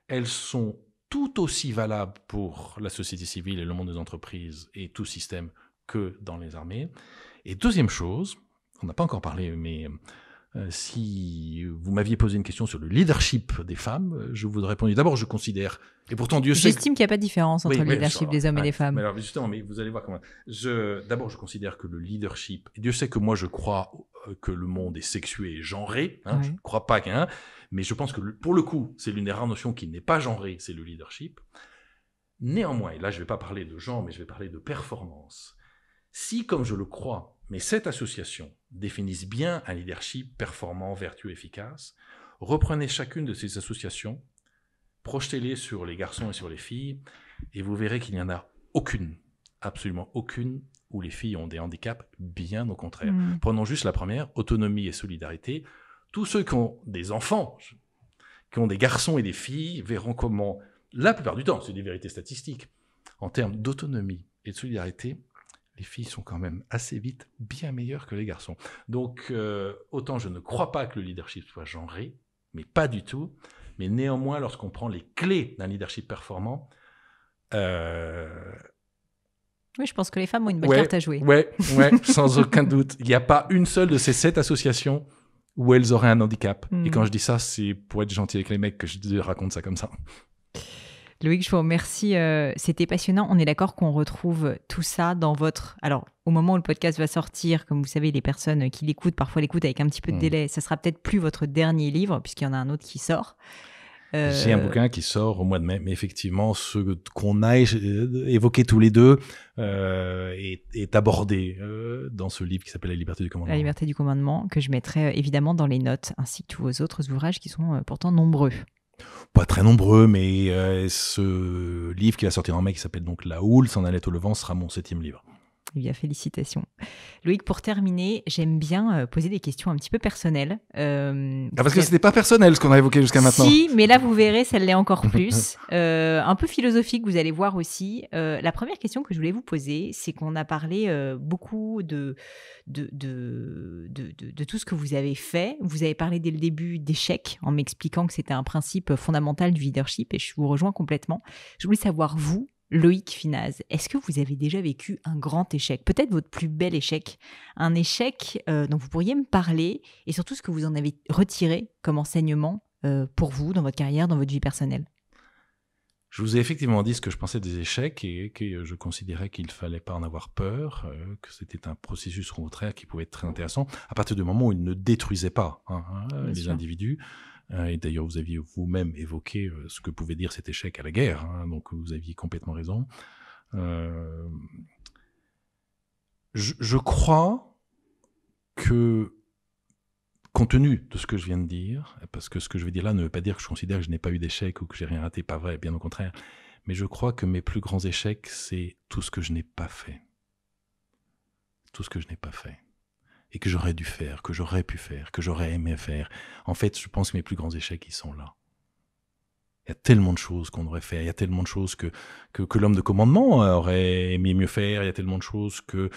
Elles sont tout aussi valables pour la société civile et le monde des entreprises et tout système que dans les armées. Et deuxième chose, on n'a pas encore parlé, mais si vous m'aviez posé une question sur le leadership des femmes, je vous répondais d'abord, je considère, et pourtant Dieu sait... J'estime qu'il n'y a pas de différence entre le leadership des hommes et des femmes. Mais alors justement, vous allez voir comment... D'abord, je considère que le leadership, et Dieu sait que moi je crois que le monde est sexué et genré, je ne crois pas qu'un, mais je pense que pour le coup, c'est l'une des rares notions qui n'est pas genrée, c'est le leadership. Néanmoins, et là je ne vais pas parler de genre, mais je vais parler de performance. Si, comme je le crois, mais cette association définissent bien un leadership performant, vertueux, efficace, reprenez chacune de ces associations, projetez-les sur les garçons et sur les filles, et vous verrez qu'il n'y en a aucune, absolument aucune, où les filles ont des handicaps, bien au contraire. Prenons juste la première, autonomie et solidarité. Tous ceux qui ont des enfants, qui ont des garçons et des filles, verront comment, la plupart du temps, c'est des vérités statistiques, en termes d'autonomie et de solidarité, les filles sont quand même assez vite bien meilleures que les garçons. Donc, autant je ne crois pas que le leadership soit genré, mais pas du tout. Mais néanmoins, lorsqu'on prend les clés d'un leadership performant... Oui, je pense que les femmes ont une bonne carte à jouer. Ouais, sans aucun doute. Il n'y a pas une seule de ces 7 associations où elles auraient un handicap. Et quand je dis ça, c'est pour être gentil avec les mecs que je raconte ça comme ça. Loïc, je vous remercie. C'était passionnant. On est d'accord qu'on retrouve tout ça dans votre... Alors, au moment où le podcast va sortir, comme vous savez, les personnes qui l'écoutent, parfois l'écoutent avec un petit peu de délai, ça sera peut-être plus votre dernier livre, puisqu'il y en a un autre qui sort. J'ai un bouquin qui sort au mois de mai, mais effectivement, ce qu'on a évoqué tous les deux est abordé dans ce livre qui s'appelle La liberté du commandement. La liberté du commandement, que je mettrai évidemment dans les notes, ainsi que tous vos autres ouvrages qui sont pourtant nombreux. Pas très nombreux, mais ce livre qui va sortir en mai, qui s'appelle donc La Houle, s'en allait au levant, sera mon 7e livre. Eh bien, félicitations. Loïc, pour terminer, j'aime bien poser des questions un petit peu personnelles. Parce que c'était pas personnel ce qu'on a évoqué jusqu'à maintenant. Si, mais là, vous verrez, ça l'est encore plus. Un peu philosophique, vous allez voir aussi. La première question que je voulais vous poser, c'est qu'on a parlé beaucoup de tout ce que vous avez fait. Vous avez parlé dès le début d'échec, en m'expliquant que c'était un principe fondamental du leadership, et je vous rejoins complètement. Je voulais savoir, vous, Loïc Finaz, est-ce que vous avez déjà vécu un grand échec, peut-être votre plus bel échec, un échec dont vous pourriez me parler, et surtout ce que vous en avez retiré comme enseignement pour vous, dans votre carrière, dans votre vie personnelle? Je vous ai effectivement dit ce que je pensais des échecs et que je considérais qu'il ne fallait pas en avoir peur, que c'était un processus au contraire qui pouvait être très intéressant à partir du moment où il ne détruisait pas les individus. Et d'ailleurs, vous aviez vous-même évoqué ce que pouvait dire cet échec à la guerre, donc vous aviez complètement raison. Je crois que, compte tenu de ce que je viens de dire, parce que ce que je vais dire là ne veut pas dire que je considère que je n'ai pas eu d'échec ou que j'ai rien raté, pas vrai, bien au contraire, mais je crois que mes plus grands échecs, c'est tout ce que je n'ai pas fait. Tout ce que je n'ai pas fait. et que j'aurais dû faire, que j'aurais pu faire, que j'aurais aimé faire. En fait, je pense que mes plus grands échecs, ils sont là. Il y a tellement de choses qu'on devrait faire, il y a tellement de choses que l'homme de commandement aurait aimé mieux faire, il y a tellement de choses que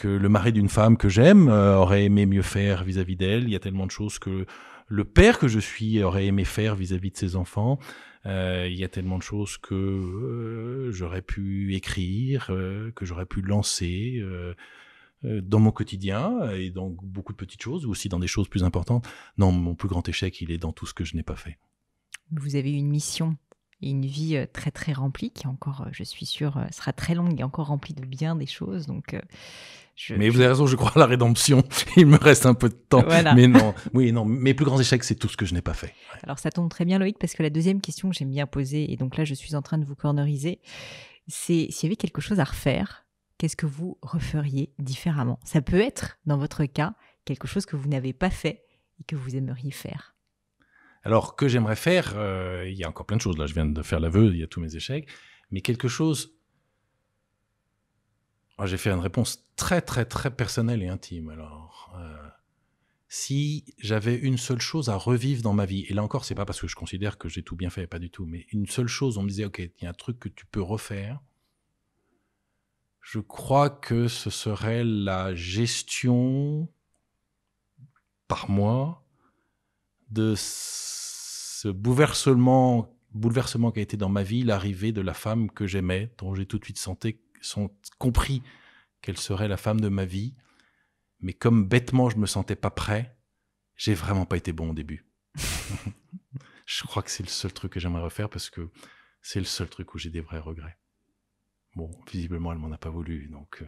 le mari d'une femme que j'aime aurait aimé mieux faire vis-à-vis d'elle, il y a tellement de choses que le père que je suis aurait aimé faire vis-à-vis de ses enfants, il y a tellement de choses que j'aurais pu écrire, que j'aurais pu lancer dans mon quotidien, et dans beaucoup de petites choses, ou aussi dans des choses plus importantes. Non, mon plus grand échec, il est dans tout ce que je n'ai pas fait. Vous avez une mission et une vie très très remplie qui encore, je suis sûre, sera très longue et encore remplie de bien des choses. Donc, mais vous avez raison, je crois à la rédemption. Il me reste un peu de temps. Voilà. Mais non, oui, non, mes plus grands échecs, c'est tout ce que je n'ai pas fait. Ouais. Alors ça tombe très bien Loïc, parce que la deuxième question que j'aime bien poser, et donc là je suis en train de vous corneriser, c'est s'il y avait quelque chose à refaire, qu'est-ce que vous referiez différemment? Ça peut être, dans votre cas, quelque chose que vous n'avez pas fait et que vous aimeriez faire. Alors, que j'aimerais faire, il y a encore plein de choses. Là, je viens de faire l'aveu, il y a tous mes échecs. Mais quelque chose... Moi, j'ai fait une réponse très, très, très personnelle et intime. Alors, si j'avais une seule chose à revivre dans ma vie, et là encore, c'est pas parce que je considère que j'ai tout bien fait, pas du tout, mais une seule chose, on me disait, OK, il y a un truc que tu peux refaire, je crois que ce serait la gestion par mois de ce bouleversement qui a été dans ma vie, l'arrivée de la femme que j'aimais, dont j'ai tout de suite compris qu'elle serait la femme de ma vie. Mais comme bêtement, je me sentais pas prêt, j'ai vraiment pas été bon au début. Je crois que c'est le seul truc que j'aimerais refaire, parce que c'est le seul truc où j'ai des vrais regrets. Bon, visiblement, elle m'en a pas voulu, donc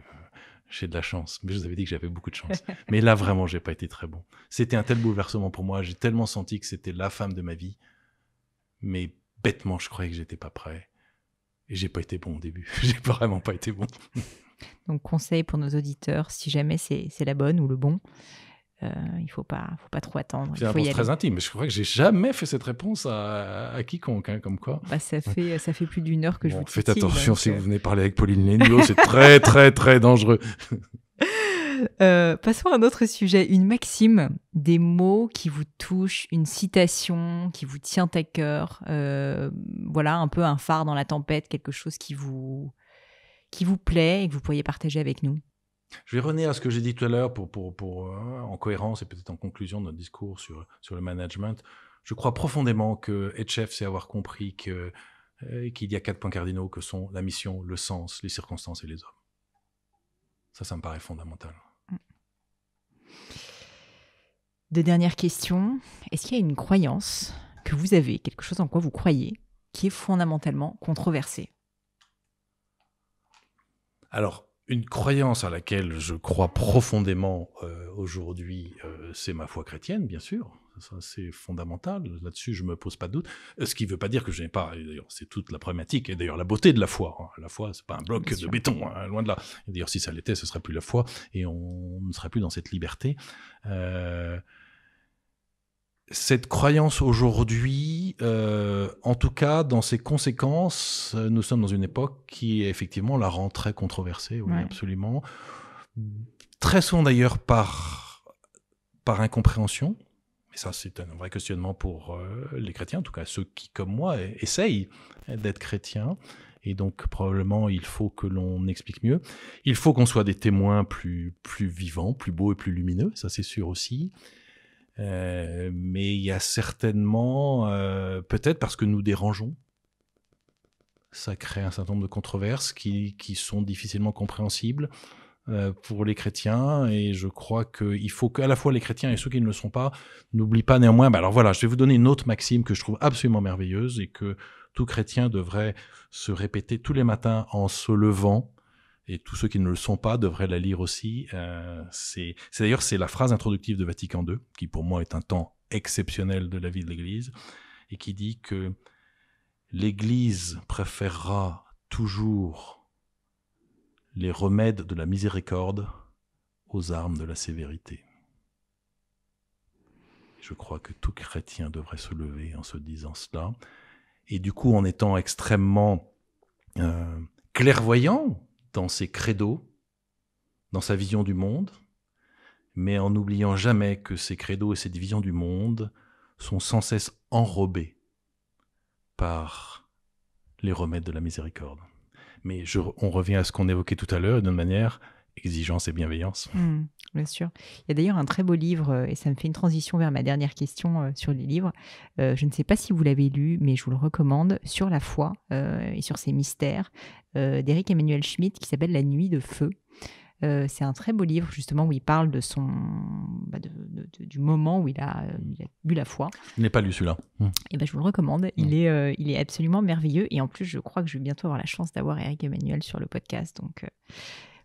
j'ai de la chance. Mais je vous avais dit que j'avais beaucoup de chance. Mais là, vraiment, j'ai pas été très bon. C'était un tel bouleversement pour moi. J'ai tellement senti que c'était la femme de ma vie. Mais bêtement, je croyais que j'étais pas prêt. Et j'ai pas été bon au début. J'ai vraiment pas été bon. Donc, conseil pour nos auditeurs, si jamais c'est la bonne ou le bon, il faut pas trop attendre. C'est une réponse très intime, mais je crois que j'ai jamais fait cette réponse à quiconque, hein, comme quoi. Bah, ça fait plus d'une heure que je vous titille. Faites attention, si vous venez parler avec Pauline Léniaud, c'est très, très, très dangereux. Passons à un autre sujet, une maxime, des mots qui vous touchent, une citation qui vous tient à cœur, voilà, un peu un phare dans la tempête, quelque chose qui vous plaît et que vous pourriez partager avec nous. Je vais revenir à ce que j'ai dit tout à l'heure pour en cohérence et peut-être en conclusion de notre discours sur le management. Je crois profondément que être chef, c'est avoir compris qu'il y a 4 points cardinaux que sont la mission, le sens, les circonstances et les hommes. Ça me paraît fondamental. 2 dernières questions. Est-ce qu'il y a une croyance que vous avez, quelque chose en quoi vous croyez, qui est fondamentalement controversé? Alors, une croyance à laquelle je crois profondément aujourd'hui, c'est ma foi chrétienne, bien sûr. Ça, c'est fondamental. Là-dessus, je ne me pose pas de doute. Ce qui ne veut pas dire que je n'ai pas... D'ailleurs, c'est toute la problématique. Et d'ailleurs, la beauté de la foi. Hein. La foi, ce n'est pas un bloc de béton, hein, loin de là. Et d'ailleurs, si ça l'était, ce ne serait plus la foi. Et on ne serait plus dans cette liberté. Cette croyance aujourd'hui, en tout cas dans ses conséquences, nous sommes dans une époque qui effectivement la rend très controversée, oui, ouais. Absolument. Très souvent d'ailleurs par incompréhension, mais ça c'est un vrai questionnement pour les chrétiens, en tout cas ceux qui comme moi essayent d'être chrétiens, et donc probablement il faut que l'on explique mieux. Il faut qu'on soit des témoins plus vivants, plus beaux et plus lumineux, ça c'est sûr aussi. Mais il y a certainement, peut-être parce que nous dérangeons, ça crée un certain nombre de controverses qui sont difficilement compréhensibles pour les chrétiens, et je crois qu'il faut qu'à la fois les chrétiens et ceux qui ne le sont pas n'oublient pas néanmoins. Alors voilà, je vais vous donner une autre maxime que je trouve absolument merveilleuse et que tout chrétien devrait se répéter tous les matins en se levant. Et tous ceux qui ne le sont pas devraient la lire aussi. C'est la phrase introductive de Vatican II, qui pour moi est un temps exceptionnel de la vie de l'Église, et qui dit que l'Église préférera toujours les remèdes de la miséricorde aux armes de la sévérité. Je crois que tout chrétien devrait se lever en se disant cela, et du coup en étant extrêmement clairvoyant dans ses credos, dans sa vision du monde, mais en n'oubliant jamais que ces credos et cette vision du monde sont sans cesse enrobés par les remèdes de la miséricorde. Mais on revient à ce qu'on évoquait tout à l'heure, d'une manière, exigence et bienveillance. Bien sûr. Il y a d'ailleurs un très beau livre, et ça me fait une transition vers ma dernière question sur les livres. Je ne sais pas si vous l'avez lu, mais je vous le recommande, sur la foi et sur ses mystères, d'Éric Emmanuel Schmitt, qui s'appelle La Nuit de feu. C'est un très beau livre, justement, où il parle de du moment où il a eu la foi. Je n'ai pas lu celui-là. Et je vous le recommande. Il est absolument merveilleux. Et en plus, je crois que je vais bientôt avoir la chance d'avoir Éric Emmanuel sur le podcast. Donc,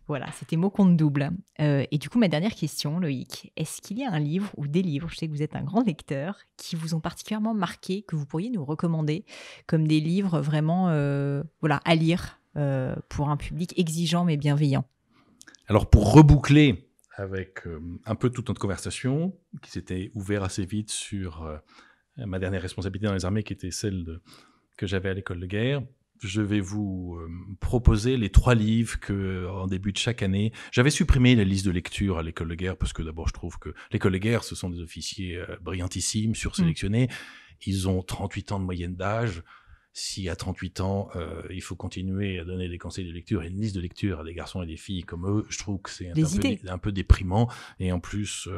voilà, c'était mot compte double. Et du coup, ma dernière question, Loïc, est-ce qu'il y a un livre ou des livres, je sais que vous êtes un grand lecteur, qui vous ont particulièrement marqué, que vous pourriez nous recommander comme des livres vraiment à lire pour un public exigeant mais bienveillant? Alors, pour reboucler avec un peu toute notre conversation, qui s'était ouverte assez vite sur ma dernière responsabilité dans les armées, qui était celle que j'avais à l'école de guerre, je vais vous proposer les 3 livres que, en début de chaque année, j'avais supprimé la liste de lecture à l'école de guerre, parce que d'abord, je trouve que l'école de guerre, ce sont des officiers brillantissimes, sursélectionnés. Ils ont 38 ans de moyenne d'âge. Si à 38 ans, il faut continuer à donner des conseils de lecture et une liste de lecture à des garçons et des filles comme eux, je trouve que c'est un peu déprimant. Et en plus,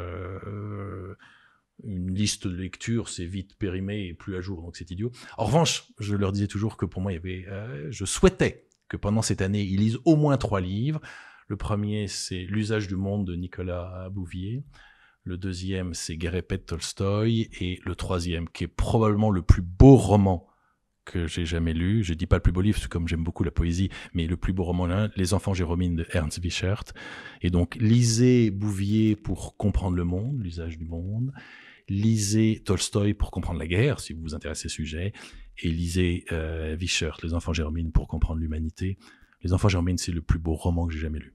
une liste de lecture, c'est vite périmé et plus à jour, donc c'est idiot. En revanche, je leur disais toujours que pour moi, je souhaitais que pendant cette année, ils lisent au moins 3 livres. Le premier, c'est L'usage du monde de Nicolas Bouvier. Le deuxième, c'est Guerre et paix de Tolstoï. Et le troisième, qui est probablement le plus beau roman que j'ai jamais lu, je dis pas le plus beau livre, parce que comme j'aime beaucoup la poésie, mais le plus beau roman là, Les enfants Jérômines de Ernst Wiechert. Et donc, lisez Bouvier pour comprendre le monde, l'usage du monde. Lisez Tolstoï pour comprendre la guerre, si vous vous intéressez au sujet. Et lisez Wiechert, Les enfants Jérômines, pour comprendre l'humanité. Les enfants Jérômines, c'est le plus beau roman que j'ai jamais lu.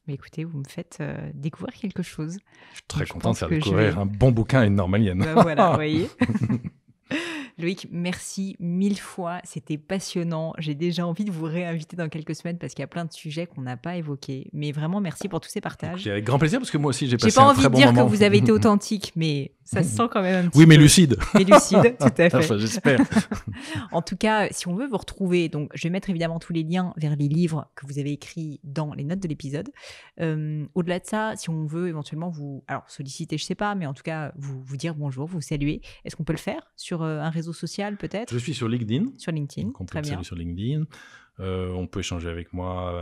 Mais écoutez, vous me faites découvrir quelque chose. Je suis très content de faire découvrir un bon bouquin à une normalienne. Voilà, vous voyez. Loïc, merci 1000 fois, c'était passionnant. J'ai déjà envie de vous réinviter dans quelques semaines parce qu'il y a plein de sujets qu'on n'a pas évoqués. Mais vraiment, merci pour tous ces partages. Écoutez, avec grand plaisir, parce que moi aussi, j'ai passé un très bon moment. J'ai pas envie de dire que vous avez été authentique, mais ça se sent quand même un petit peu. Oui, mais lucide. Mais lucide, tout à fait. Enfin, j'espère. En tout cas, si on veut vous retrouver, donc je vais mettre évidemment tous les liens vers les livres que vous avez écrits dans les notes de l'épisode. Au-delà de ça, si on veut éventuellement vous solliciter, je sais pas, mais en tout cas vous dire bonjour, vous saluer, est-ce qu'on peut le faire sur un réseau social peut-être? Je suis sur LinkedIn. Sur LinkedIn, donc on peut très bien. Sur LinkedIn. On peut échanger avec moi,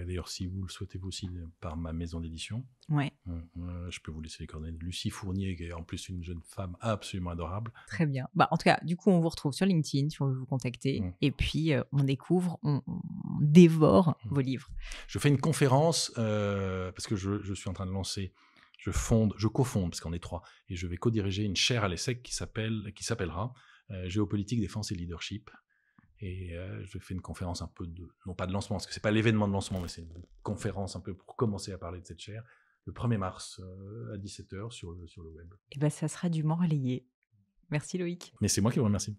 d'ailleurs si vous le souhaitez vous aussi, par ma maison d'édition. Ouais. Je peux vous laisser les coordonnées de Lucie Fournier, qui est en plus une jeune femme absolument adorable. Très bien. En tout cas, du coup, on vous retrouve sur LinkedIn si on veut vous contacter. Et puis, on découvre, on dévore vos livres. Je fais une conférence, parce que je suis en train de lancer, je cofonde, parce qu'on est 3, et je vais co-diriger une chaire à l'ESSEC qui s'appellera Géopolitique, défense et leadership. Et je fais une conférence un peu non pas de lancement, parce que c'est pas l'événement de lancement, mais c'est une conférence un peu pour commencer à parler de cette chaire, le 1er mars à 17h sur le web. Et ça sera dûment relayé. Merci Loïc. Mais c'est moi qui vous remercie.